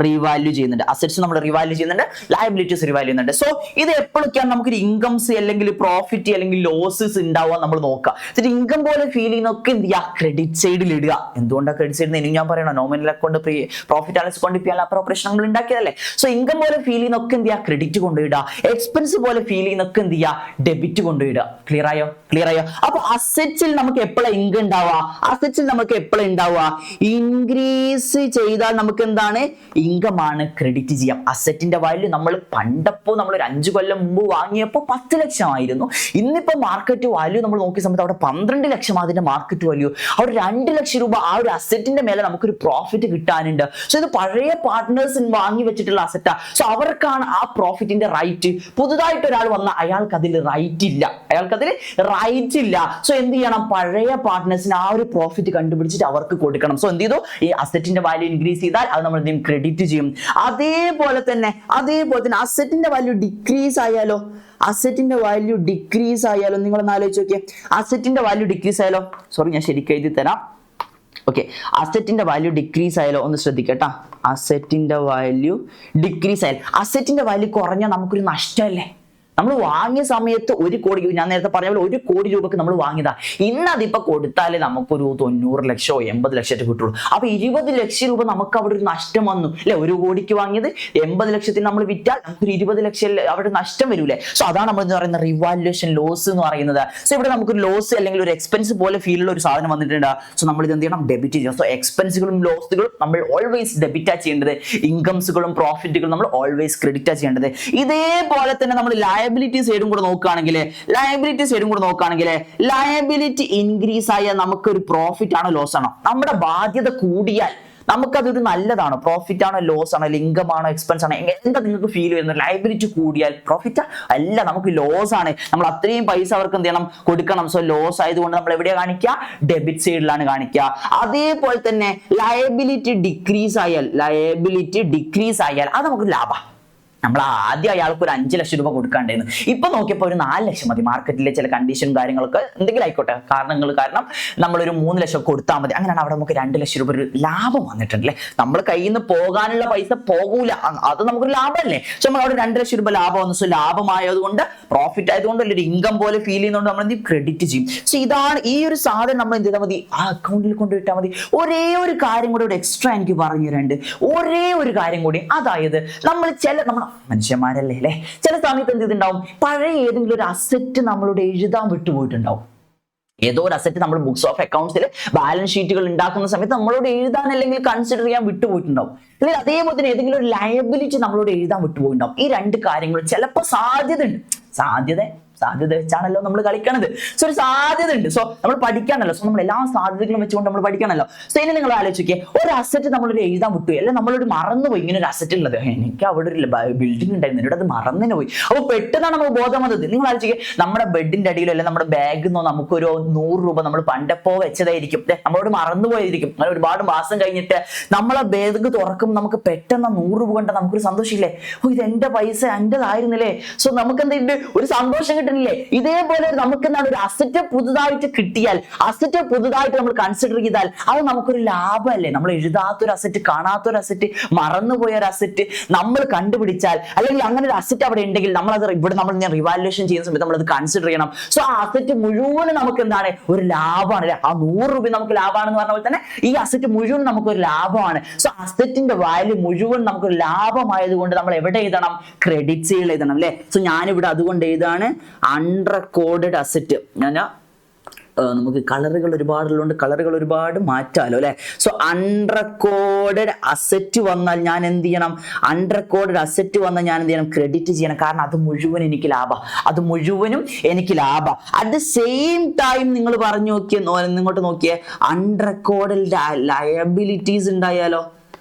റിവാല്യൂ ചെയ്യുന്നുണ്ട്. അസെറ്റ്സ് നമ്മൾ റിവാല്യൂ ചെയ്യുന്നുണ്ട്, ലയബിലിറ്റീസ് റിവാല്യൂ ചെയ്യുന്നുണ്ട്. സോ ഇത് എപ്പോഴൊക്കെയാണ് നമുക്കൊരു ഇൻകംസ് അല്ലെങ്കിൽ പ്രോഫിറ്റ് അല്ലെങ്കിൽ ലോസസ് ഉണ്ടാവുക നമ്മൾ നോക്കുക. എന്നിട്ട് ഇൻകം പോലെ ഫീൽ ചെയ്യുന്നൊക്കെ എന്ത് ചെയ്യുക? ക്രെഡിറ്റ് സൈഡിൽ ഇടുക. എന്തുകൊണ്ടാണ് ക്രെഡിറ്റ് സൈഡിൽ? ഇനി ഞാൻ പറയണം, nominal account, profit and loss account, P and L appropriation നമ്മൾ ഉണ്ടാക്കിയതല്ലേ. സോ ഇൻകം പോലെ ഫീൽ ചെയ്യുന്നൊക്കെ എന്ത് ചെയ്യുക? ക്രെഡിറ്റ് കൊണ്ടുപോയിടുക. എക്സ്പെൻസ് പോലെ ഫീൽ ചെയ്യുന്നൊക്കെ എന്ത് ചെയ്യുക? ഡെബിറ്റ് കൊണ്ടുപോയിടുക. ക്ലിയർ ആയോ? അപ്പൊ അസെറ്റ്സിൽ നമുക്ക് എപ്പോഴാണ് ഇൻകം ഉണ്ടാവുക? അസെറ്റ്സിൽ നമുക്ക് എപ്പോഴാണ് ഉണ്ടാവുക? ഇൻക്രീസ് ചെയ്താൽ നമുക്ക് എന്താണ്? ഇൻകം ആണ് ക്രെഡിറ്റ് ചെയ്യാം. അസെറ്റിന്റെ വാല്യൂ നമ്മൾ പണ്ടപ്പോ നമ്മൾ ഒരു 5 കൊല്ലം മുമ്പ് വാങ്ങിയപ്പോൾ 10 ലക്ഷമായിരുന്നു. ഇന്നിപ്പോ മാർക്കറ്റ് വാല്യൂ നമ്മൾ നോക്കിയ സമയത്ത് അവിടെ 12 ലക്ഷം അതിന്റെ മാർക്കറ്റ് വാല്യൂ. അവിടെ 2 ലക്ഷം രൂപ ആ ഒരു അസെറ്റിന്റെ മേലെ നമുക്കൊരു പ്രോഫിറ്റ് കിട്ടാനുണ്ട്. സോ ഇത് പഴയ പാർട്ട്നേഴ്സ് വാങ്ങി വെച്ചിട്ടുള്ള അസറ്റാ. സോ അവർക്കാണ് ആ പ്രോഫിറ്റിന്റെ റൈറ്റ്. പുതുതായിട്ട് ഒരാൾ വന്ന അയാൾക്ക് അതിൽ റൈറ്റ് ഇല്ല. സോ എന്ത് ചെയ്യണം? പഴയ പാർട്ട്നേഴ്സിന് ആ ഒരു പ്രോഫിറ്റ് കണ്ടുപിടിച്ചിട്ട് അവർക്ക് കൊടുക്കണം. സോ എന്ത് ചെയ്തു? ഈ അസറ്റിന്റെ വാല്യൂ ഇൻക്രീസ് ചെയ്താൽ അത് നമ്മൾ എന്തെങ്കിലും ക്രെഡിറ്റ് ചെയ്യും. അതേപോലെ തന്നെ അസറ്റിന്റെ വാല്യൂ ഡിക്രീസ് ആയാലോ? നിങ്ങളൊന്ന് ആലോചിച്ച് നോക്കിയേ. അസറ്റിന്റെ വാല്യൂ ഡിക്രീസ് ആയാലോ? സോറി, ഞാൻ ശരിക്കും എഴുതി തരാം. ഓക്കെ, അസറ്റിന്റെ വാല്യൂ ഡിക്രീസ് ആയാലോ? ഒന്ന് ശ്രദ്ധിക്കട്ടാ. അസറ്റിന്റെ വാല്യൂ ഡിക്രീസ് ആയാൽ, അസറ്റിന്റെ വാല്യൂ കുറഞ്ഞാൽ നമുക്കൊരു നഷ്ടമല്ലേ? നമ്മൾ വാങ്ങിയ സമയത്ത് 1 കോടി, ഞാൻ നേരത്തെ പറഞ്ഞ പോലെ 1 കോടി രൂപക്ക് നമ്മൾ വാങ്ങിയതാ. ഇന്ന് അതിപ്പോ കൊടുത്താലേ നമുക്കൊരു 90 ലക്ഷമോ 80 ലക്ഷമോ കിട്ടുള്ളൂ. അപ്പൊ 20 ലക്ഷം രൂപ നമുക്ക് അവിടെ ഒരു നഷ്ടം വന്നു അല്ലെ? 1 കോടിക്ക് വാങ്ങിയത് 80 ലക്ഷത്തിന് നമ്മൾ വിറ്റാൽ നമുക്കൊരു 20 ലക്ഷം അവിടെ നഷ്ടം വരൂലേ? സോ അതാണ് നമ്മൾ പറയുന്ന റിവാലുവേഷൻ ലോസ് എന്ന് പറയുന്നത്. സോ ഇവിടെ നമുക്കൊരു ലോസ് അല്ലെങ്കിൽ ഒരു എക്സ്പെൻസ് പോലെ ഫീലുള്ള ഒരു സാധനം വന്നിട്ടുണ്ട്. സോ നമ്മൾ ഇത് എന്ത് ചെയ്യണം? ഡെബിറ്റ് ചെയ്യണം. സോ എക്സ്പെൻസുകളും ലോസുകളും നമ്മൾ ഓൾവേസ് ഡെബിറ്റാ ചെയ്യേണ്ടത്. ഇൻകംസുകളും പ്രോഫിറ്റുകളും നമ്മൾ ഓൾവേസ് ക്രെഡിറ്റാ ചെയ്യേണ്ടത്. ഇതേപോലെ തന്നെ നമ്മൾ ലയബിലിറ്റി സൈഡും കൂടെ നോക്കുകയാണെങ്കിൽ ലയബിലിറ്റി ഇൻക്രീസ് ആയാൽ നമുക്കൊരു പ്രോഫിറ്റ് ആണോ ലോസ് ആണോ? നമ്മുടെ ബാധ്യത കൂടിയാൽ നമുക്കതൊരു നല്ലതാണോ? പ്രോഫിറ്റ് ആണോ ലോസ് ആണോ? ഇൻകം ആണോ എക്സ്പെൻസ് ആണോ? എന്താ നിങ്ങൾക്ക് ഫീൽ ചെയ്യുന്നത്? ലയബിലിറ്റി കൂടിയാൽ പ്രോഫിറ്റ് അല്ല, നമുക്ക് ലോസ് ആണ്. നമ്മൾ അത്രയും പൈസ അവർക്ക് എന്ത് ചെയ്യണം? കൊടുക്കണം. സോ ലോസ് ആയതുകൊണ്ട് നമ്മൾ എവിടെയാണ് കാണിക്കുക? ഡെബിറ്റ് സൈഡിലാണ് കാണിക്കുക. അതേപോലെ തന്നെ ലയബിലിറ്റി ഡിക്രീസ് ആയാൽ അത് നമുക്ക് ലാഭം. നമ്മൾ ആദ്യം അയാൾക്ക് ഒരു 5 ലക്ഷം രൂപ കൊടുക്കാണ്ടായിരുന്നു. ഇപ്പൊ നോക്കിയപ്പോൾ ഒരു 4 ലക്ഷം മതി. മാർക്കറ്റിലെ ചില കണ്ടീഷൻ കാര്യങ്ങളൊക്കെ എന്തെങ്കിലും ആയിക്കോട്ടെ കാരണം നമ്മളൊരു 3 ലക്ഷം കൊടുത്താൽ മതി. അങ്ങനെയാണ് അവിടെ നമുക്ക് 2 ലക്ഷം രൂപ ഒരു ലാഭം വന്നിട്ടുണ്ടല്ലേ. നമ്മൾ കയ്യിൽ നിന്ന് പോകാനുള്ള പൈസ പോകൂല, അത് നമുക്കൊരു ലാഭമല്ലേ. പക്ഷെ നമ്മൾ അവിടെ 2 ലക്ഷം രൂപ ലാഭം വന്നു. സോ ലാഭമായതുകൊണ്ട് പ്രോഫിറ്റ് ആയതുകൊണ്ട് ഒരു ഇൻകം പോലെ ഫീൽ ചെയ്യുന്നതുകൊണ്ട് നമ്മൾ എന്ത് ക്രെഡിറ്റ് ചെയ്യും. സോ ഇതാണ് ഈ ഒരു സാധനം നമ്മൾ എന്ത് ചെയ്താൽ മതി, ആ അക്കൗണ്ടിൽ കൊണ്ടുവിട്ടാൽ മതി. ഒരേ ഒരു കാര്യം കൂടി ഇവിടെ എക്സ്ട്രാ എനിക്ക് പറഞ്ഞു തരാനുണ്ട്. ഒരേ ഒരു കാര്യം കൂടി, അതായത് നമ്മൾ മനുഷ്യന്മാരല്ലേ അല്ലെ, ചില സമയത്ത് എന്ത് ചെയ്തിട്ടുണ്ടാവും, പഴയ ഏതെങ്കിലും ഒരു അസറ്റ് നമ്മളോട് എഴുതാൻ വിട്ടുപോയിട്ടുണ്ടാവും. ഏതോ ഒരു അസറ്റ് നമ്മൾ ബുക്സ് ഓഫ് അക്കൗണ്ട്സിൽ ബാലൻസ് ഷീറ്റുകൾ ഉണ്ടാക്കുന്ന സമയത്ത് നമ്മളോട് എഴുതാൻ അല്ലെങ്കിൽ കൺസിഡർ ചെയ്യാൻ വിട്ടുപോയിട്ടുണ്ടാവും. അല്ലെങ്കിൽ അതേപോലെ തന്നെ ഏതെങ്കിലും ഒരു ലയബിലിറ്റി നമ്മളോട് എഴുതാൻ വിട്ടുപോയിട്ടുണ്ടാവും. ഈ 2 കാര്യങ്ങൾ ചിലപ്പോൾ സാധ്യത ഉണ്ട്. സാധ്യത വെച്ചാണല്ലോ നമ്മൾ കളിക്കണത്. സോ ഒരു സാധ്യത ഉണ്ട്. സോ നമ്മൾ പഠിക്കാനല്ലോ. സോ നമ്മൾ എല്ലാ സാധ്യതകളും വെച്ചുകൊണ്ട് നമ്മൾ പഠിക്കാനല്ലോ. സോ ഇനി നിങ്ങൾ ആലോചിക്കുക, ഒരു അസറ്റ് നമ്മളൊരു എഴുതാൻ വിട്ടു, അല്ലെ നമ്മളോട് മറന്നുപോയി ഇങ്ങനെ ഒരു അസറ്റ് ഉള്ളത്. എനിക്ക് അവിടെ ഒരു ബിൽഡിംഗ് ഉണ്ടായിരുന്നു, എന്നോട് അത് മറന്നു പോയി. അപ്പോൾ പെട്ടെന്നാണ് നമുക്ക് ബോധം വന്നത്. നിങ്ങൾ ആലോചിക്കുക, നമ്മുടെ ബെഡിന്റെ അടിയിലോ അല്ലെ നമ്മുടെ ബാഗിൽ നിന്നോ നമുക്കൊരു 100 രൂപ നമ്മൾ പണ്ടപ്പോ വെച്ചതായിരിക്കും, നമ്മളോട് മറന്നുപോയിരിക്കും. അങ്ങനെ ഒരുപാട് മാസം കഴിഞ്ഞിട്ട് നമ്മളെ ബാഗ് തുറക്കും, നമുക്ക് പെട്ടെന്ന് 100 രൂപ കണ്ടാൽ നമുക്കൊരു സന്തോഷമില്ലേ, ഓ ഇത് എന്റെ പൈസ എന്റേതായിരുന്നില്ലേ. സോ നമുക്ക് എന്തുണ്ട്, ഒരു സന്തോഷം കിട്ടുന്നില്ലേ. ഇതേപോലെ നമുക്ക് എന്താണ്, ഒരു അസറ്റ് പുതുതായിട്ട് കിട്ടിയാൽ, അസറ്റ് പുതുതായിട്ട് നമ്മൾ കൺസിഡർ ചെയ്താൽ അത് നമുക്കൊരു ലാഭമല്ലേ. നമ്മൾ എഴുതാത്തൊരു അസറ്റ്, കാണാത്തൊരു അസറ്റ്, മറന്നുപോയ ഒരു അസറ്റ് നമ്മൾ കണ്ടുപിടിച്ചാൽ, അല്ലെങ്കിൽ അങ്ങനെ ഒരു അസറ്റ് അവിടെ ഉണ്ടെങ്കിൽ നമ്മളത് ഇവിടെ നമ്മൾ റിവാലുവേഷൻ ചെയ്യുന്ന സമയത്ത് നമ്മളത് കൺസിഡർ ചെയ്യണം. സോ ആ അസറ്റ് മുഴുവൻ നമുക്ക് എന്താണ്, ഒരു ലാഭമാണ് അല്ലെ. ആ 100 രൂപ നമുക്ക് ലാഭമാണെന്ന് പറഞ്ഞ പോലെ തന്നെ ഈ അസറ്റ് മുഴുവൻ നമുക്കൊരു ലാഭമാണ്. സോ അസറ്റിന്റെ വാല്യൂ മുഴുവൻ നമുക്കൊരു ലാഭമായതുകൊണ്ട് നമ്മൾ എവിടെ എഴുതണം, ക്രെഡിറ്റ് സൈഡിൽ എഴുതണം അല്ലെ. സോ ഞാനിവിടെ അതുകൊണ്ട് എഴുതാണ് അൺറെക്കോർഡഡ് അസറ്റ്. നമുക്ക് കളറുകൾ ഒരുപാടുള്ളതുകൊണ്ട് കളറുകൾ ഒരുപാട് മാറ്റാലോ അല്ലെ. സോ അൺറെക്കോർഡഡ് അസറ്റ് വന്നാൽ ഞാൻ എന്ത് ചെയ്യണം, അൺറെക്കോർഡഡ് അസറ്റ് വന്നാൽ ഞാൻ എന്ത് ചെയ്യണം, ക്രെഡിറ്റ് ചെയ്യണം. കാരണം അത് മുഴുവൻ എനിക്ക് ലാഭം, അത് മുഴുവനും എനിക്ക് ലാഭം. അറ്റ് ദ സെയിം ടൈം നിങ്ങൾ പറഞ്ഞു നോക്കിയേ, ഇങ്ങോട്ട് നോക്കിയേ, അൺറെക്കോർഡഡ് ലയബിലിറ്റീസ് ഉണ്ടായാലോ,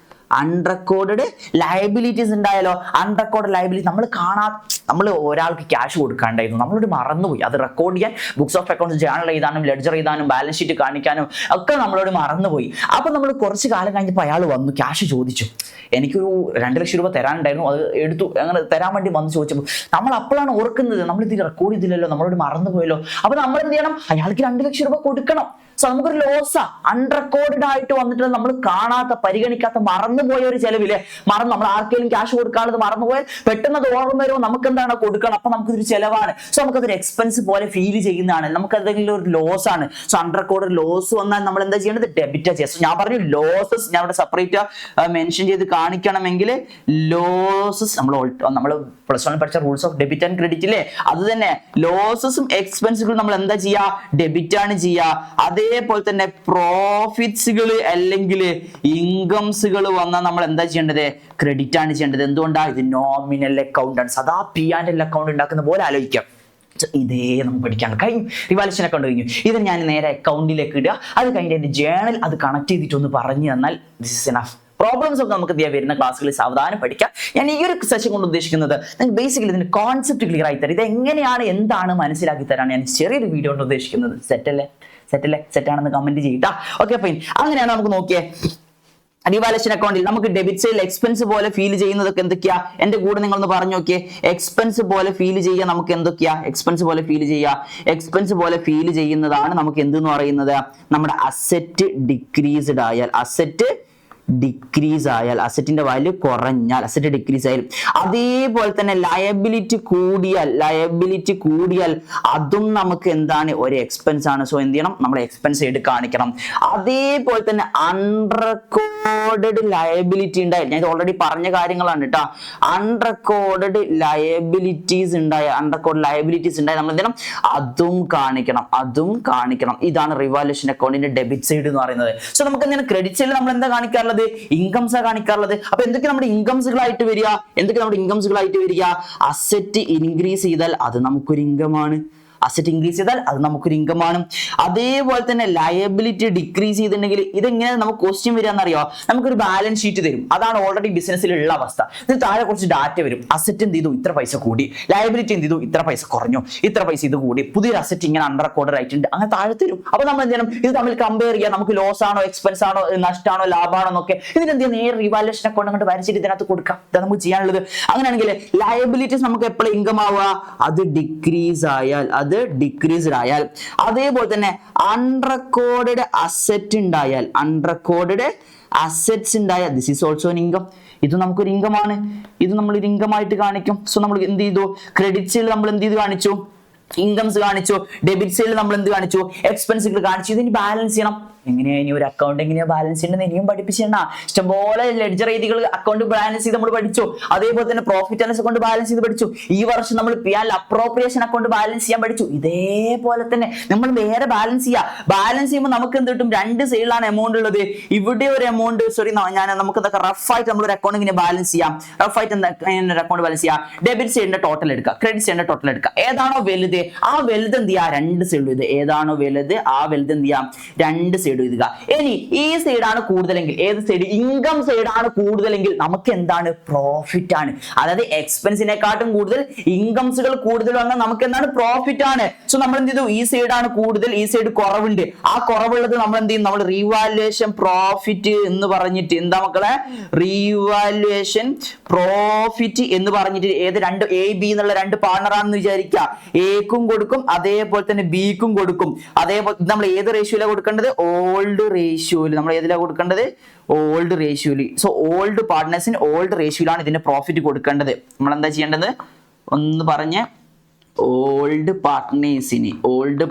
അൺറെക്കോർഡഡ് ലയബിലിറ്റീസ് ഉണ്ടായാലോ. അൺറെക്കോർഡ് ലയബിലിറ്റി നമ്മൾ ഒരാൾക്ക് ക്യാഷ് കൊടുക്കാണ്ടായിരുന്നു, നമ്മളോട് മറന്നുപോയി. അത് റെക്കോർഡ് ചെയ്യാൻ ബുക്സ് ഓഫ് അക്കൗണ്ട്സ് ജേണൽ എഴുതാനും ലെഡ്ജർ എഴുതാനും ബാലൻസ് ഷീറ്റ് കാണിക്കാനും ഒക്കെ നമ്മളോട് മറന്നുപോയി. അപ്പൊ നമ്മൾ കുറച്ച് കാലം കഴിഞ്ഞപ്പോൾ അയാൾ വന്നു ക്യാഷ് ചോദിച്ചു. എനിക്കൊരു 2 ലക്ഷം രൂപ തരാനുണ്ടായിരുന്നു, അത് എടുത്തു. അങ്ങനെ തരാൻ വേണ്ടി വന്ന് ചോദിച്ചപ്പോൾ നമ്മൾ അപ്പോഴാണ് ഓർക്കുന്നത്, നമ്മൾ ഇത് റെക്കോർഡ് ചെയ്തില്ലല്ലോ, നമ്മളോട് മറന്നുപോയല്ലോ. അപ്പൊ നമ്മൾ എന്ത് ചെയ്യണം, അയാൾക്ക് 2 ലക്ഷം രൂപ കൊടുക്കണം. സോ നമുക്കൊരു ലോസാ, അൺറെക്കോർഡഡ് ആയിട്ട് വന്നിട്ട് നമ്മൾ കാണാത്ത, പരിഗണിക്കാത്ത, മറന്നുപോയ ഒരു ചെലവില് നമ്മൾ ആർക്കെങ്കിലും ക്യാഷ് കൊടുക്കാനുള്ളത് മറന്നുപോയാൽ പെട്ടെന്ന് അത് ഓർമ്മ വരുമോ, നമുക്ക് എന്താണ് കൊടുക്കണം. അപ്പൊ നമുക്കൊരു ചെലവാണ്. സോ നമുക്കതൊരു എക്സ്പെൻസ് പോലെ ഫീൽ ചെയ്യുന്നതാണ്, നമുക്ക് എന്തെങ്കിലും ഒരു ലോസ് ആണ്. സോ അൺറെക്കോർഡഡ് ലോസ് വന്നാൽ നമ്മൾ എന്താ ചെയ്യേണ്ടത്, ഡെബിറ്റ് ചെയ്യാം. സോ ഞാൻ പറഞ്ഞു ലോസസ്, ഞാൻ ഇവിടെ സെപ്പറേറ്റ് മെൻഷൻ ചെയ്ത് കാണിക്കണമെങ്കിൽ ലോസസ് നമ്മൾ +1 പഠിച്ച rules of debit and credit ഇല്ലേ, അത് തന്നെ ലോസസും എക്സ്പെൻസുകളും നമ്മൾ എന്താ ചെയ്യുക, ഡെബിറ്റ് ആണ് ചെയ്യുക. അതേപോലെ തന്നെ പ്രോഫിറ്റ്സുകൾ അല്ലെങ്കിൽ ഇൻകംസുകൾ വന്നാൽ നമ്മൾ എന്താ ചെയ്യേണ്ടത്, ക്രെഡിറ്റ് ആണ് ചെയ്യേണ്ടത്. എന്തുകൊണ്ടാണ്, ഇത് നോമിനൽ അക്കൗണ്ട് ആണ്. സദാ P&L അക്കൗണ്ട് ഉണ്ടാക്കുന്ന പോലെ ആലോചിക്കാം. ഇതേ നമുക്ക് പഠിക്കാൻ കഴിഞ്ഞു. റിവാലുവേഷൻ അക്കൗണ്ട് കഴിഞ്ഞു. ഇത് ഞാൻ നേരെ അക്കൗണ്ടിലേക്ക് ഇടുക, അത് കഴിഞ്ഞിട്ട് എന്റെ ജേണൽ അത് കണക്ട് ചെയ്തിട്ടൊന്ന് പറഞ്ഞു തന്നാൽ ദിസ് ഇസ് എനഫ്. പ്രോബ്ലംസ് ഒക്കെ നമുക്ക് വരുന്ന ക്ലാസ്സുകളിൽ സാവധാനം പഠിക്കാം. ഞാൻ ഈ ഒരു സെഷൻ കൊണ്ട് ഉദ്ദേശിക്കുന്നത് നിങ്ങൾക്ക് ബേസിക്കലി ഇതിന്റെ കോൺസെപ്റ്റ് ക്ലിയർ ആയി തരാം. ഇത് എങ്ങനെയാണ്, എന്താണ് മനസ്സിലാക്കി തരാണ് ഞാൻ ചെറിയൊരു വീഡിയോ കൊണ്ട് ഉദ്ദേശിക്കുന്നത്. സെറ്റാണെന്ന് കമന്റ് ചെയ്യട്ടാ. Okay fine. അങ്ങനെയാണ് നമുക്ക് നോക്കിയേ, റിവാലുവേഷൻ അക്കൗണ്ടിൽ നമുക്ക് ഡെബിറ്റ് സൈഡിൽ എക്സ്പെൻസ് പോലെ ഫീൽ ചെയ്യുന്നതൊക്കെ എന്തൊക്കെയാ, എന്റെ കൂടെ നിങ്ങളൊന്ന് പറഞ്ഞു നോക്കിയേ. എക്സ്പെൻസ് പോലെ ഫീൽ ചെയ്യുക നമുക്ക് എന്തൊക്കെയാ, എക്സ്പെൻസ് പോലെ ഫീൽ ചെയ്യുന്നതാണ് നമുക്ക് എന്തെന്ന് പറയുന്നത്, നമ്മുടെ അസറ്റ് ഡിക്രീസ്ഡ് ആയാൽ, അസറ്റിന്റെ വാല്യൂ കുറഞ്ഞാൽ, അസറ്റ് ഡിക്രീസ് ആയാലും, അതേപോലെ തന്നെ ലയബിലിറ്റി കൂടിയാൽ അതും നമുക്ക് എന്താണ്, ഒരു എക്സ്പെൻസ് ആണ്. സോ എന്ത് ചെയ്യണം, നമ്മൾ എക്സ്പെൻസ് ആയിട്ട് കാണിക്കണം. അതേപോലെ തന്നെ അൺറെക്കോർഡഡ് ലയബിലിറ്റി ഉണ്ടായാൽ, ഞാൻ ഇത് ഓൾറെഡി പറഞ്ഞ കാര്യങ്ങളാണ് കേട്ടോ. അൺറെക്കോർഡഡ് ലയബിലിറ്റീസ് ഉണ്ടായാൽ നമ്മൾ എന്ത് ചെയ്യണം, അതും കാണിക്കണം. ഇതാണ് റിവാലുവേഷൻ അക്കൗണ്ടിന്റെ ഡെബിറ്റ് സൈഡ് എന്ന് പറയുന്നത്. സോ നമുക്ക് എന്താണ്, ക്രെഡിറ്റ് സൈഡിൽ നമ്മൾ എന്താ കാണിക്കാറുള്ളത്, ഇൻകംസ് കാണിക്കാറുള്ളത്. അപ്പൊ എന്തൊക്കെ നമ്മുടെ ഇൻകംസുകളായിട്ട് വരിക, അസറ്റ് ഇൻക്രീസ് ചെയ്താൽ അത് നമുക്കൊരു ഇൻകം ആണ്. അസറ്റ് ഇൻക്രീസ് ചെയ്താൽ അത് നമുക്കൊരു ഇൻകം ആണ്. അതേപോലെ തന്നെ ലയബിലിറ്റി ഡിക്രീസ് ചെയ്തിട്ടുണ്ടെങ്കിൽ ഇതെങ്ങനെ നമുക്ക് ക്വസ്റ്റ്യൻ വരികയെന്നറിയോ? നമുക്കൊരു ബാലൻസ് ഷീറ്റ് തരും. അതാണ് ഓൾറെഡി ബിസിനസ്സിലുള്ള അവസ്ഥ. ഇതിന് താഴെ കുറച്ച് ഡാറ്റ വരും. അസറ്റ് എന്ത് ചെയ്തു? ഇത്ര പൈസ കൂടി. ലയബിലിറ്റി എന്ത് ചെയ്തു? ഇത്ര പൈസ കുറഞ്ഞു. ഇത്ര പൈസ ഇത് കൂടി. പുതിയൊരു അസറ്റ് ഇങ്ങനെ അണ്ടർ റെക്കോർഡ് ആയിട്ടുണ്ട്. അങ്ങനെ താഴെ തരും. അപ്പൊ നമ്മൾ എന്ത് ചെയ്യണം? ഇത് തമ്മിൽ കമ്പയർ ചെയ്യാം. നമുക്ക് ലോസ് ആണോ എക്സ്പെൻസ് ആണോ നഷ്ടമാണോ ലാഭമാണോ എന്നൊക്കെ ഇതിനെന്ത് ചെയ്യാം? നേരെ റിവാലുവേഷൻ അക്കൗണ്ട് അങ്ങോട്ട് വരച്ചിട്ട് ഇതിനകത്ത് കൊടുക്കാം. ഇതാണ് നമുക്ക് ചെയ്യാനുള്ളത്. അങ്ങനെയാണെങ്കിൽ ലയബിലിറ്റീസ് നമുക്ക് എപ്പോഴും ഇൻകം ആവുക? അത് ഡിക്രീസ് ആയാൽ, അത് ഡിക്രീസ്ഡ് ആയാൽ. അതേപോലെ തന്നെ അൺറെക്കോർഡഡ് അസറ്റ് ഉണ്ടായാൽ, അൺറെക്കോർഡഡ് അസറ്റ്സ് ഉണ്ടായാൽ this is also an income. ഇത് നമുക്കൊരു ഇൻകം ആണ്. ഇത് നമ്മൾ ഒരു ഇൻകം ആയിട്ട് കാണിക്കും. സോ നമ്മൾ എന്ത് ചെയ്തു? ക്രെഡിറ്റ് സൈഡിൽ നമ്മൾ എന്ത് ചെയ്ത് കാണിച്ചു? ഇൻകംസ് കാണിച്ചു. ഡെബിറ്റ് സൈഡിൽ നമ്മൾ എന്ത് കാണിച്ചു? എക്സ്പെൻസുകൾ കാണിച്ചു. ഇതിന് ബാലൻസ് ചെയ്യണം. എങ്ങനെയാ ഇനി ഒരു അക്കൗണ്ട് എങ്ങനെയാ ബാലൻസ് ചെയ്യണമെന്ന് ഇനിയും പഠിപ്പിച്ചേണ്ട. ഇഷ്ടംപോലെ ലെഡ്ജർ രീതികൾ അക്കൗണ്ട് ബാലൻസ് ചെയ്ത് നമ്മൾ പഠിച്ചു. അതേപോലെ തന്നെ profit and loss account balance ചെയ്ത് പഠിച്ചു. ഈ വർഷം നമ്മൾ അപ്രോപ്രിയേഷൻ അക്കൗണ്ട് ബാലൻസ് ചെയ്യാൻ പഠിച്ചു. ഇതേപോലെ തന്നെ നമ്മൾ വേറെ ബാലൻസ് ബാലൻസ് ചെയ്യുമ്പോൾ നമുക്ക് എന്ത് കിട്ടും? രണ്ട് സൈഡിലാണ് എമൗണ്ട് ഉള്ളത്. ഇവിടെ ഒരു എമൗണ്ട് നമുക്ക് എന്തൊക്കെ റഫായിട്ട് നമ്മൾ ഒരു അക്കൗണ്ട് ഇങ്ങനെ ബാലൻസ് ചെയ്യാം. റഫായിട്ട് ഒരു അക്കൗണ്ട് ബാലൻസ് ചെയ്യാം. ഡെബിറ്റ് സൈഡിന്റെ ടോട്ടൽ എടുക്കുക, ക്രെഡിറ്റ് സൈഡിന്റെ ടോട്ടൽ എടുക്കുക. ഏതാണോ വലുത് ആ വലുത് എന്ത് ചെയ്യാം? രണ്ട് സൈഡ് ഇത്. ഏതാണോ വലുത് ആ വലുത് എന്ത് ചെയ്യാം? രണ്ട് സൈഡ് എഴുതുക. ഇനി ഈ സൈഡാണ് കൂടുതലെങ്കിൽ, ഏത് സൈഡ്? ഇൻകം സൈഡാണ് കൂടുതലെങ്കിൽ നമുക്ക് എന്താണ്? പ്രോഫിറ്റ് ആണ്. അതായത് എക്സ്പെൻസിനെക്കാട്ടും കൂടുതൽ ഇൻകംസുകൾ കൂടുതൽ വന്നാൽ നമുക്ക് എന്താണ്? പ്രോഫിറ്റ് ആണ്. സോ നമ്മൾ എന്ത് ചെയ്തു? ഈ സൈഡാണ് കൂടുതൽ, ഈ സൈഡ് കുറവുണ്ട്. ആ കുറവുള്ളത് നമ്മൾ എന്ത് ചെയ്യും? നമ്മൾ റീവാലുവേഷൻ പ്രോഫിറ്റ് എന്ന് പറഞ്ഞിട്ട് എന്താ മക്കളെ? റീവാലുവേഷൻ പ്രോഫിറ്റ് എന്ന് പറഞ്ഞിട്ട് ഏത് രണ്ട് എ ബി എന്നുള്ള രണ്ട് പാർട്ണർ ആണെന്ന് വിചാരിക്കുക. എക്കും കൊടുക്കും, അതേപോലെ തന്നെ ബിക്കും കൊടുക്കും. അതേപോലെ നമ്മൾ ഏത് റേഷ്യോയിലാണ് കൊടുക്കേണ്ടത്? ഓൾഡ് റേഷ്യോയിൽ. നമ്മൾ ഏതിലാണ് കൊടുക്കേണ്ടത്? ഓൾഡ് റേഷ്യോയിൽ. സോ ഓൾഡ് പാർട്ട്നേഴ്സിന് ഓൾഡ് റേഷ്യോയിലാണ് ഇതിന്റെ പ്രോഫിറ്റ് കൊടുക്കേണ്ടത്. നമ്മൾ എന്താ ചെയ്യേണ്ടത്? ഒന്ന് പറഞ്ഞ്. ഓൾഡ് പാർട്ട്നേഴ്സിന് ഓൾഡ്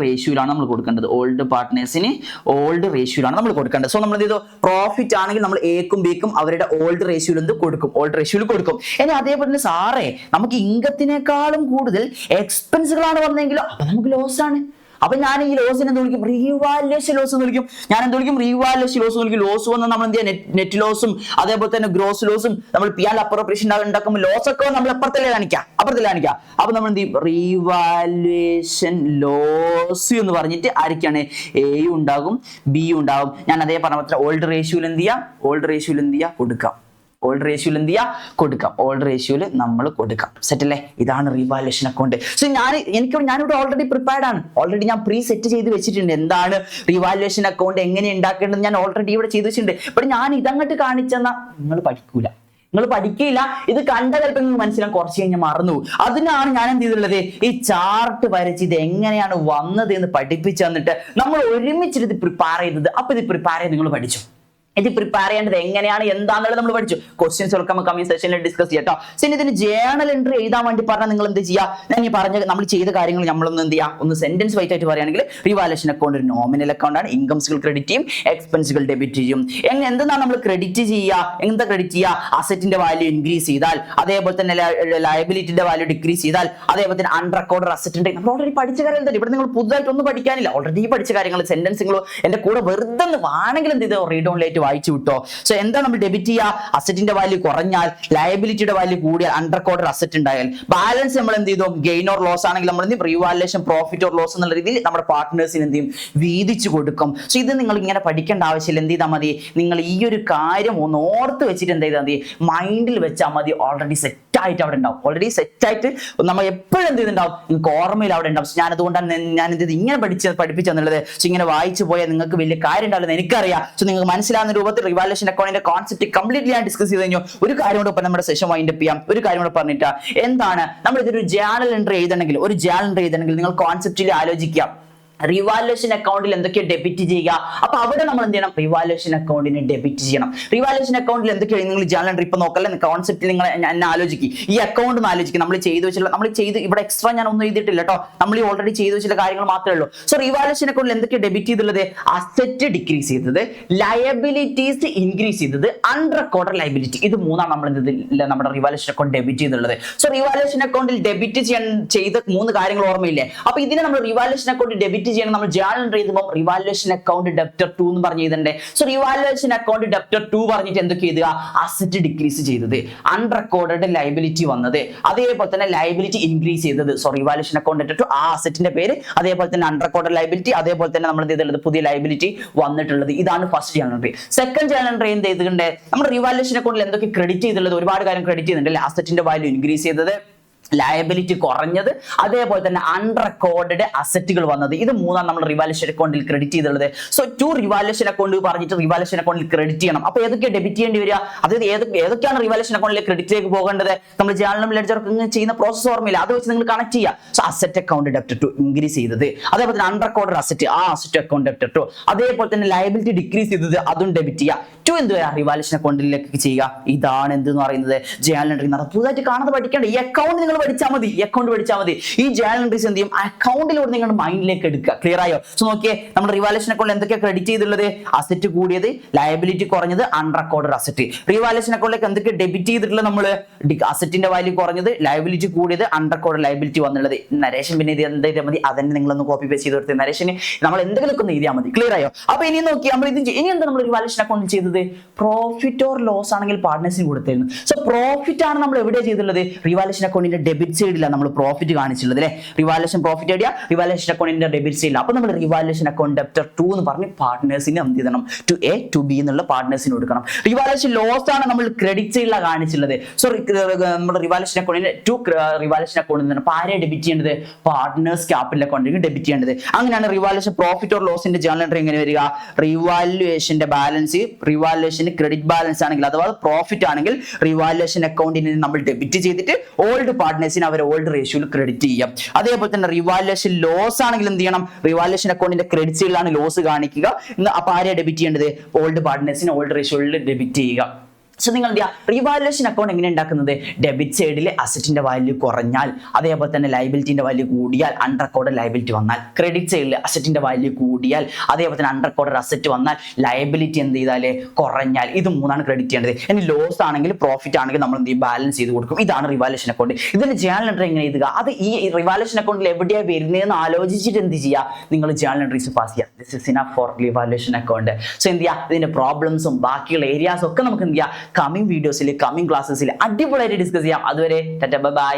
റേഷ്യോയിലാണ് നമ്മൾ കൊടുക്കേണ്ടത്. ഓൾഡ് പാർട്ട്നേഴ്സിന് ഓൾഡ് റേഷ്യോയിലാണ് നമ്മൾ കൊടുക്കേണ്ടത്. സോ നമ്മൾ എന്ത് ചെയ്തു? പ്രോഫിറ്റ് ആണെങ്കിൽ നമ്മൾ എക്കും ബിക്കും അവരുടെ ഓൾഡ് റേഷ്യോയിൽ എന്ത് കൊടുക്കും? ഓൾഡ് റേഷ്യോയിൽ കൊടുക്കും. ഇനി അതേപോലെ തന്നെ സാറേ നമുക്ക് ഇൻകത്തിനേക്കാളും കൂടുതൽ എക്സ്പെൻസുകളാണ് വന്നെങ്കിലോ അപ്പൊ നമുക്ക് ലോസ് ആണ്. അപ്പൊ ഞാൻ ഈ ലോസിനെ എന്ത് വിളിക്കും? റീവാലുവേഷൻ ലോസ് എന്ന് വിളിക്കും. ഞാൻ എന്ത് വിളിക്കും? റീവാലുവേഷൻ ലോസ് എന്ന് വിളിക്കും. ലോസ് വന്നാൽ നമ്മൾ എന്ത് ചെയ്യാം? നെറ്റ് ലോസും അതേപോലെ തന്നെ ഗ്രോസ് ലോസും നമ്മൾ അപ്രോപ്രിയേഷൻ ഉണ്ടാക്കുമ്പോൾ ലോസ് ഒക്കെ നമ്മൾ അപ്പുറത്തല്ലേ കാണിക്കാം. അപ്പൊ നമ്മൾ എന്ത് ചെയ്യും? റീവാലുവേഷൻ ലോസ് എന്ന് പറഞ്ഞിട്ട് ആയിരിക്കാണ്? എ ഉണ്ടാകും, ബി ഉണ്ടാകും. ഞാൻ അതേ പറഞ്ഞ ഓൾഡ് റേഷ്യോയിൽ എന്ത് ചെയ്യാം? ഓൾഡ് റേഷ്യോയിൽ എന്ത് ചെയ്യാം? കൊടുക്കാം. ഓൾഡ് റേഷ്യോയിൽ എന്ത് ചെയ്യാം? കൊടുക്കാം. ഓൾഡ് റേഷ്യോയിൽ നമ്മൾ കൊടുക്കാം. സെറ്റ് അല്ലേ? ഇതാണ് റീവാലുവേഷൻ അക്കൗണ്ട്. സോ ഞാനിവിടെ ഓൾറെഡി പ്രിപ്പയർഡ് ആണ്. ഓൾറെഡി ഞാൻ പ്രീ സെറ്റ് ചെയ്ത് വെച്ചിട്ടുണ്ട്. എന്താണ് റീവാലുവേഷൻ അക്കൗണ്ട് എങ്ങനെ ഉണ്ടാക്കേണ്ടത് ഞാൻ ഓൾറെഡി ഇവിടെ ചെയ്ത് വെച്ചിട്ടുണ്ട്. പക്ഷെ ഞാൻ ഇതങ്ങോട്ട് കാണിച്ചെന്നാ നിങ്ങൾ പഠിക്കൂല, നിങ്ങൾ പഠിക്കില്ല. ഇത് കണ്ട ചിലപ്പോൾ നിങ്ങൾ മനസ്സിലാവും, കുറച്ച് കഴിഞ്ഞാൽ മറന്നു. അതിനാണ് ഞാൻ എന്ത് ചെയ്തിട്ടുള്ളത്? ഈ ചാർട്ട് വരച്ച് ഇത് എങ്ങനെയാണ് വന്നത് എന്ന് പഠിപ്പിച്ചു തന്നിട്ട് നമ്മൾ ഒരുമിച്ചിട്ട് ഇത് പ്രിപ്പയർ ചെയ്തത്. അപ്പൊ ഇത് പ്രിപ്പയർ ചെയ്ത് നിങ്ങൾ പഠിച്ചു. ഇത് പ്രിപ്പയർ ചെയ്യേണ്ടത് എങ്ങനെയാണ് എന്താണെന്നുള്ളത് നമ്മൾ പഠിച്ചു. ക്വസ്റ്റ്യൻസ് ഒക്കെ കമ്മിങ് സെഷനിൽ ഡിസ്കസ് ചെയ്യാം കേട്ടോ. പിന്നെ ഇതിന് ജേണൽ എൻട്രി എഴുതാൻ വേണ്ടി പറഞ്ഞാൽ നിങ്ങൾ എന്ത് ചെയ്യുക? ഞാൻ ഈ പറഞ്ഞ നമ്മൾ ചെയ്ത കാര്യങ്ങൾ നമ്മളൊന്ന് എന്ത് ചെയ്യുക? ഒന്ന് സെന്റൻസ് വൈറ്റ് ആയിട്ട് പറയുകയാണെങ്കിൽ റീവാലുവേഷൻ അക്കൗണ്ട് ഒരു നോമിനൽ അക്കൗണ്ട് ആണ്. ഇൻകംസുകൾ ക്രെഡിറ്റ് ചെയ്യും, എക്സ്പെൻസുകൾ ഡെബിറ്റ് ചെയ്യും. എന്താണ് നമ്മൾ ക്രെഡിറ്റ് ചെയ്യുക? എന്താ ക്രെഡിറ്റ് ചെയ്യുക? അസറ്റിന്റെ വാല്യൂ ഇൻക്രീസ് ചെയ്താൽ, അതേപോലെ തന്നെ ലയബിലിറ്റിന്റെ വാല്യൂ ഡിക്രീസ് ചെയ്താൽ, അതേപോലെ തന്നെ അൺറെക്കോർഡഡ് അസറ്റ് ഉണ്ട്. നമ്മൾ ഓൾറെഡി പഠിച്ച കാര്യം തന്നെ. ഇവിടെ നിങ്ങൾ പുതുതായിട്ട് ഒന്നും പഠിക്കാനില്ല. ഓൾറെഡി പഠിച്ച കാര്യങ്ങൾ സെന്റൻസുകൾ എന്റെ കൂടെ വെറുതെ വാണെങ്കിൽ എന്ത് ചെയ്തോ? റീഡ് ഓൺലൈറ്റ് വായിച്ചു വിട്ടോ. സോ എന്താ നമ്മൾ ഡെബിറ്റ് ചെയ്യുക? അസറ്റിന്റെ വാല്യൂ കുറഞ്ഞാൽ, ലയബിലിറ്റിയുടെ വാല്യൂ കൂടിയാൽ, അൺറെക്കോർഡഡ് അസറ്റ് ഉണ്ടായാൽ. ബാലൻസ് നമ്മൾ എന്ത് ചെയ്തു? ഗെയിൻ ഓർ ലോസ് ആണെങ്കിൽ നമ്മൾ എന്ത് ചെയ്യും? റീവാലുവേഷൻ പ്രോഫിറ്റ് ഓർ ലോസ് എന്നുള്ള രീതിയിൽ നമ്മുടെ പാർട്ട്നേഴ്സിന് എന്ത് ചെയ്യും? വീതിച്ചു കൊടുക്കും. സോ ഇത് നിങ്ങൾ ഇങ്ങനെ പഠിക്കേണ്ട ആവശ്യമില്ല. എന്ത് ചെയ്താൽ മതി? നിങ്ങൾ ഈ ഒരു കാര്യം ഒന്ന് ഓർത്ത് വെച്ചിട്ട് എന്ത് ചെയ്താൽ മതി? മൈൻഡിൽ വെച്ചാൽ മതി. ഓൾറെഡി സെറ്റ് ആയിട്ട് അവിടെ ഉണ്ടാവും. ഓൾറെഡി സെറ്റ് ആയിട്ട് നമ്മൾ എപ്പോഴും എന്ത് ചെയ്തിട്ടുണ്ടാവും? നിങ്ങൾക്ക് ഓർമ്മയിൽ അവിടെ ഉണ്ടാവും. ഞാൻ അതുകൊണ്ടാണ് ഞാൻ എന്ത് ചെയ്ത് ഇങ്ങനെ പഠിപ്പിച്ചു എന്നുള്ളത്. സോ ഇങ്ങനെ വായിച്ചു പോയാൽ നിങ്ങൾക്ക് വലിയ കാര്യം ഉണ്ടാവില്ലെന്ന് എനിക്കറിയാം. സോ നിങ്ങൾക്ക് മനസ്സിലാവുന്ന രൂപത്തിൽ റിവാലുവേഷൻ അക്കൗണ്ടിന്റെ കോൺസെപ്റ്റ് കംപ്ലീറ്റ്ലി ഞാൻ ഡിസ്കസ് ചെയ്ത് കഴിഞ്ഞു. ഒരു കാര്യം കൂടെ ഇപ്പൊ നമ്മുടെ സെഷൻ വൈൻഡ് അപ്പ് ചെയ്യാം. ഒരു കാര്യം കൂടെ പറഞ്ഞിട്ട് എന്താണ് നമ്മൾ ഇതൊരു ജേണൽ എൻട്രി എഴുതണമെങ്കിൽ നിങ്ങൾ കോൺസെപ്റ്റിൽ ആലോചിക്കുക. റിവാലുവേഷൻ അക്കൗണ്ടിൽ എന്തൊക്കെ ഡെബിറ്റ് ചെയ്യുക? അപ്പൊ അവിടെ നമ്മൾ എന്ത് ചെയ്യണം? റിവാലുവേഷൻ അക്കൗണ്ടിനെ ഡെബിറ്റ് ചെയ്യണം. റിവാലുവേഷൻ അക്കൗണ്ടിൽ എന്തൊക്കെയാണ് നിങ്ങൾ ജേണൽ എൻട്രി ഇപ്പൊ നോക്കല്ലേ, കോൺസെപ്റ്റ് നിങ്ങൾ എന്നെ ആലോചിക്കും. ഈ അക്കൗണ്ട് ഒന്ന് ആലോചിക്കും. നമ്മൾ ചെയ്ത് ഇവിടെ എക്സ്ട്രാ ഞാൻ ഒന്നും എഴുതിയിട്ടില്ല കേട്ടോ. നമ്മൾ ഈ ഓൾറെഡി ചെയ്തു വെച്ചിട്ടുള്ള കാര്യങ്ങൾ മാത്രമേ ഉള്ളൂ. സോ റിവാലുവേഷൻ അക്കൗണ്ടിൽ എന്തൊക്കെ ഡെബിറ്റ് ചെയ്തുള്ളത്? അസറ്റ് ഡിക്രീസ് ചെയ്തത്, ലയബിലിറ്റീസ് ഇൻക്രീസ് ചെയ്തത്, അൺറെക്കോർഡഡ് ലയബിലിറ്റി. ഇത് മൂന്നാണ് നമ്മൾ നമ്മുടെ റിവാലുവേഷൻ അക്കൗണ്ട് ഡെബിറ്റ് ചെയ്തുള്ളത്. സോ റിവാലുവേഷൻ അക്കൗണ്ടിൽ ഡെബിറ്റ് ചെയ്ത മൂന്ന് കാര്യങ്ങൾ ഓർമ്മയില്ലേ? അപ്പൊ ഇതിനെ നമ്മൾ റിവാലുവേഷൻ അക്കൗണ്ട് ഡെബിറ്റ് ചെയ്യണം, നമ്മൾ ജേണൽ എൻട്രി ചെയ്തുമ്പോൾ റിവാലുവേഷൻ അക്കൗണ്ട് ഡെപ്റ്റർ 2 എന്ന് പറഞ്ഞ് എഴുതണ്ടേ. സോ റിവാലുവേഷൻ അക്കൗണ്ട് ഡെപ്റ്റർ 2 പറഞ്ഞിട്ട് എന്തൊക്കെ എഴുതുക, അസറ്റ് ഡിക്രീസ് ചെയ്തത്, അൺറെക്കോർഡഡ് ലയബിലിറ്റി വന്നത്, അതേപോലെ തന്നെ ലയബിലിറ്റി ഇൻക്രീസ് ചെയ്തത്. സോ റിവാലുവേഷൻ അക്കൗണ്ട് ഡെപ്റ്റർ 2 ആ അസറ്റിന്റെ പേര്, അതേപോലെ തന്നെ അൺറെക്കോർഡഡ് ലയബിലിറ്റി, അതേപോലെ തന്നെ നമ്മൾ എന്ത് ചെയ്തുള്ളത്, പുതിയ ലയബിലിറ്റി വന്നിട്ടുള്ളത്. ഇതാണ് first journal entry. Second journal entry എന്ത് ചെയ്തിട്ടുണ്ട്, നമ്മുടെ റിവാലുവേഷൻ അക്കൗണ്ടിൽ എന്തൊക്കെ ക്രെഡിറ്റ് ചെയ്തിട്ടുള്ളത്, ഒരുപാട് കാര്യം ക്രെഡിറ്റ് ചെയ്യുന്നുണ്ട്. അസറ്റിന്റെ വാല്യൂ ഇൻക്രീസ് ചെയ്തത്, ലയബിലിറ്റി കുറഞ്ഞത്, അതേപോലെ തന്നെ അൺറെക്കോർഡഡ് അസറ്റുകൾ വന്നത്. ഇത് മൂന്നാണ് നമ്മൾ റിവാലുവേഷൻ അക്കൗണ്ടിൽ ക്രെഡിറ്റ് ചെയ്തുള്ളത്. സോ ടു റിവാലുവേഷൻ അക്കൗണ്ട് പറഞ്ഞിട്ട് റിവാലുവേഷൻ അക്കൗണ്ടിൽ ക്രെഡിറ്റ് ചെയ്യണം. അപ്പൊ ഏതൊക്കെ ഡെബിറ്റ് ചെയ്യേണ്ടി വരിക, അതായത് ഏതൊക്കെയാണ് റിവാലുവേഷൻ അക്കൗണ്ടിലെ ക്രെഡിറ്റിലേക്ക് പോകേണ്ടത്, നമ്മൾ ജേണലും ലെഡ്ജറും ചെയ്യുന്ന പ്രോസസ് ഓർമ്മയില്ല, അത് വെച്ച് നിങ്ങൾ കണക്ട് ചെയ്യുക. So asset account debtor 2 increase ചെയ്തത്, അതേപോലെ തന്നെ അൺറെക്കോർഡഡ് അസറ്റ്, ആ അസറ്റ് അക്കൗണ്ട് ഡെപ്റ്റർ 2, അതേപോലെ തന്നെ ലയബിലിറ്റി ഡിക്രീസ് ചെയ്തത്, അതും ഡെബിറ്റ് ചെയ്യുക. ടു എന്ത് വരാം, റിവാലുവേഷൻ അക്കൗണ്ടിലേക്ക് ചെയ്യുക. ഇതാണ് എന്തെന്ന് പറയുന്നത് ജേണൽ എൻട്രി. പുതുതായിട്ട് കാണാതെ പഠിക്കേണ്ട ഈ അക്കൗണ്ട് നിങ്ങൾ പഠിച്ചാൽ മതി, ഈ ജേണൽ എൻട്രീസ് എന്ത് ചെയ്യും, അക്കൗണ്ടിലൂടെ നിങ്ങളുടെ മൈൻഡിലേക്ക് എടുക്കുക. ക്ലിയർ ആയോ? സോ നോക്കിയേ, നമ്മൾ റിവാലുവേഷൻ അക്കൗണ്ടിൽ എന്തൊക്കെ ക്രെഡിറ്റ് ചെയ്തിട്ടുള്ളത്, അസറ്റ് കൂടിയത്, ലയബിലിറ്റി കുറഞ്ഞത്, അൺറെക്കോർഡഡ് അസറ്റ്. റിവാലുവേഷൻ അക്കൗണ്ടിലേക്ക് എന്തൊക്കെ ഡെബിറ്റ് ചെയ്തിട്ടുള്ളത്, നമ്മൾ അസറ്റിന്റെ വാല്യൂ കുറഞ്ഞത്, ലയബിലിറ്റി കൂടിയത്, അൺറെക്കോർഡഡ് ലയബിലിറ്റി വന്നുള്ളത്. നരേഷൻ പിന്നെ ഇത് എന്ത് ചെയ്താൽ മതി, അതന്നെ നിങ്ങളൊന്ന് കോപ്പി പേസ്റ്റ് ചെയ്ത് കൊടുത്ത് നരേഷന് നമ്മൾ എന്തെങ്കിലുമൊക്കെ ഒന്ന് എഴുതിയാൽ മതി. ക്ലിയർ ആയോ? അപ്പൊ ഇനി നോക്കി നമ്മൾ ഇത് ഇനി എന്താ നമ്മൾ റിവാലുവേഷൻ അക്കൗണ്ടിൽ ചെയ്തത്, പ്രോഫിറ്റ് ഓർ ലോസ് ആണെങ്കിൽ പാർട്ട്നേഴ്സിന് കൊടുത്തിരുന്നു. സോ പ്രോഫിറ്റ് ആണ് നമ്മൾ എവിടെ ചെയ്തിട്ടുള്ളത്, റിവാലുവേഷൻ അക്കൗണ്ടിന്റെ ഡെബിറ്റ് സൈഡിലാണ് നമ്മൾ പ്രോഫിറ്റ് കാണിച്ചിട്ടുള്ളത് അല്ലെ. റിവാലുവേഷൻ പ്രോഫിറ്റ് എവിടെയാ, റിവാലുവേഷൻ അക്കൗണ്ടിന്റെ ഡെബിറ്റ് സൈഡിൽ. അപ്പൊ നമ്മൾ റിവാലുവേഷൻ അക്കൗണ്ട് ഡെപ്റ്റർ 2 എന്ന് പറഞ്ഞ് പാർട്ട്നേഴ്സിന് എന്ത് ചെയ്യണം, ടു എ ടു ബി എന്നുള്ള പാർട്ട്നേഴ്സിന് കൊടുക്കണം. റിവാലുവേഷൻ ലോസ് ആണ് നമ്മൾ ക്രെഡിറ്റ് സൈഡിലാണ് കാണിച്ചിട്ടുള്ളത്. സോ നമ്മുടെ റിവാലുവേഷൻ അക്കൗണ്ടിന്റെ റിവാലുവേഷൻ അക്കൗണ്ടിൽ നിന്ന് ആരെ ഡെബിറ്റ് ചെയ്യേണ്ടത്, പാർട്ട്നേഴ്സ് ക്യാപിറ്റൽ അക്കൗണ്ടിന് ഡെബിറ്റ് ചെയ്യേണ്ടത്. അങ്ങനെയാണ് റിവാലുവേഷൻ പ്രോഫിറ്റ് ഓർ ലോസിന്റെ ജേണൽ എൻട്രി എങ്ങനെ വരിക, റിവാലുവേഷന്റെ ബാലൻസ്, റിവാലുവേഷൻ ക്രെഡിറ്റ് ബാലൻസ് ആണെങ്കിൽ അഥവാ പ്രോഫിറ്റ് ആണെങ്കിൽ റിവാലുവേഷൻ അക്കൗണ്ടിന് നമ്മൾ ഡെബിറ്റ് ചെയ്തിട്ട് ഓൾഡ് പാർട്ട്നേഴ്സിന് അവർ ഓൾഡ് റേഷ്യോയിൽ ക്രെഡിറ്റ് ചെയ്യാം. അതേപോലെ തന്നെ റിവാലുവേഷൻ ലോസ് ആണെങ്കിൽ എന്ത് ചെയ്യണം, റിവാലുവേഷൻ അക്കൗണ്ടിന്റെ ക്രെഡിറ്റ് സൈഡിലാണ് ലോസ് കാണിക്കുക. അപ്പൊ ആരെയാണ് ഡെബിറ്റ് ചെയ്യേണ്ടത്, ഓൾഡ് പാർട്ട്നേഴ്സിന് ഓൾഡ് റേഷ്യോയിൽ ഡെബിറ്റ് ചെയ്യുക. സോ നിങ്ങൾ എന്ത് ചെയ്യുക, റിവാലുവേഷൻ അക്കൗണ്ട് എങ്ങനെ ഉണ്ടാക്കുന്നത്, ഡെബിറ്റ് സൈഡിൽ അസറ്റിന്റെ വാല്യൂ കുറഞ്ഞാൽ, അതേപോലെ തന്നെ ലയബിലിറ്റിന്റെ വാല്യൂ കൂടിയാൽ, അൺറെക്കോർഡഡ് ലയബിലിറ്റി വന്നാൽ, ക്രെഡിറ്റ് സൈഡിൽ അസറ്റിന്റെ വാല്യൂ കൂടിയാൽ, അതേപോലെ തന്നെ അൺറെക്കോർഡഡ് അസറ്റ് വന്നാൽ, ലയബിലിറ്റി എന്ത് ചെയ്താൽ കുറഞ്ഞാൽ, ഇത് മൂന്നാണ് ക്രെഡിറ്റ് ചെയ്യേണ്ടത്. ഇനി ലോസ് ആണെങ്കിൽ പ്രോഫിറ്റ് ആണെങ്കിൽ നമ്മൾ എന്ത് ചെയ്യും, ബാലൻസ് ചെയ്ത് കൊടുക്കും. ഇതാണ് റിവാലുവേഷൻ അക്കൗണ്ട്. ഇതിന്റെ ജേണൽ എൻട്രി എങ്ങനെ എഴുതുക, അത് ഈ റിവാലുവേഷൻ അക്കൗണ്ടിൽ എവിടെയാണ് വരുന്നതെന്ന് ആലോചിച്ചിട്ട് എന്ത് ചെയ്യുക, നിങ്ങൾ ജേണൽ എൻട്രീസ് പാസ് ചെയ്യുക. This is enough for revaluation account. So എന്ത് ചെയ്യുക, ഇതിന്റെ പ്രോബ്ലംസും ബാക്കിയുള്ള ഏരിയാസും ഒക്കെ നമുക്ക് എന്ത് ചെയ്യുക, കമ്മിങ് വീഡിയോസിൽ, കമ്മിങ് ക്ലാസ്സസിൽ അടിപൊളിയായിട്ട് ഡിസ്കസ് ചെയ്യാം. അതുവരെ ടാറ്റാ ബൈ ബൈ.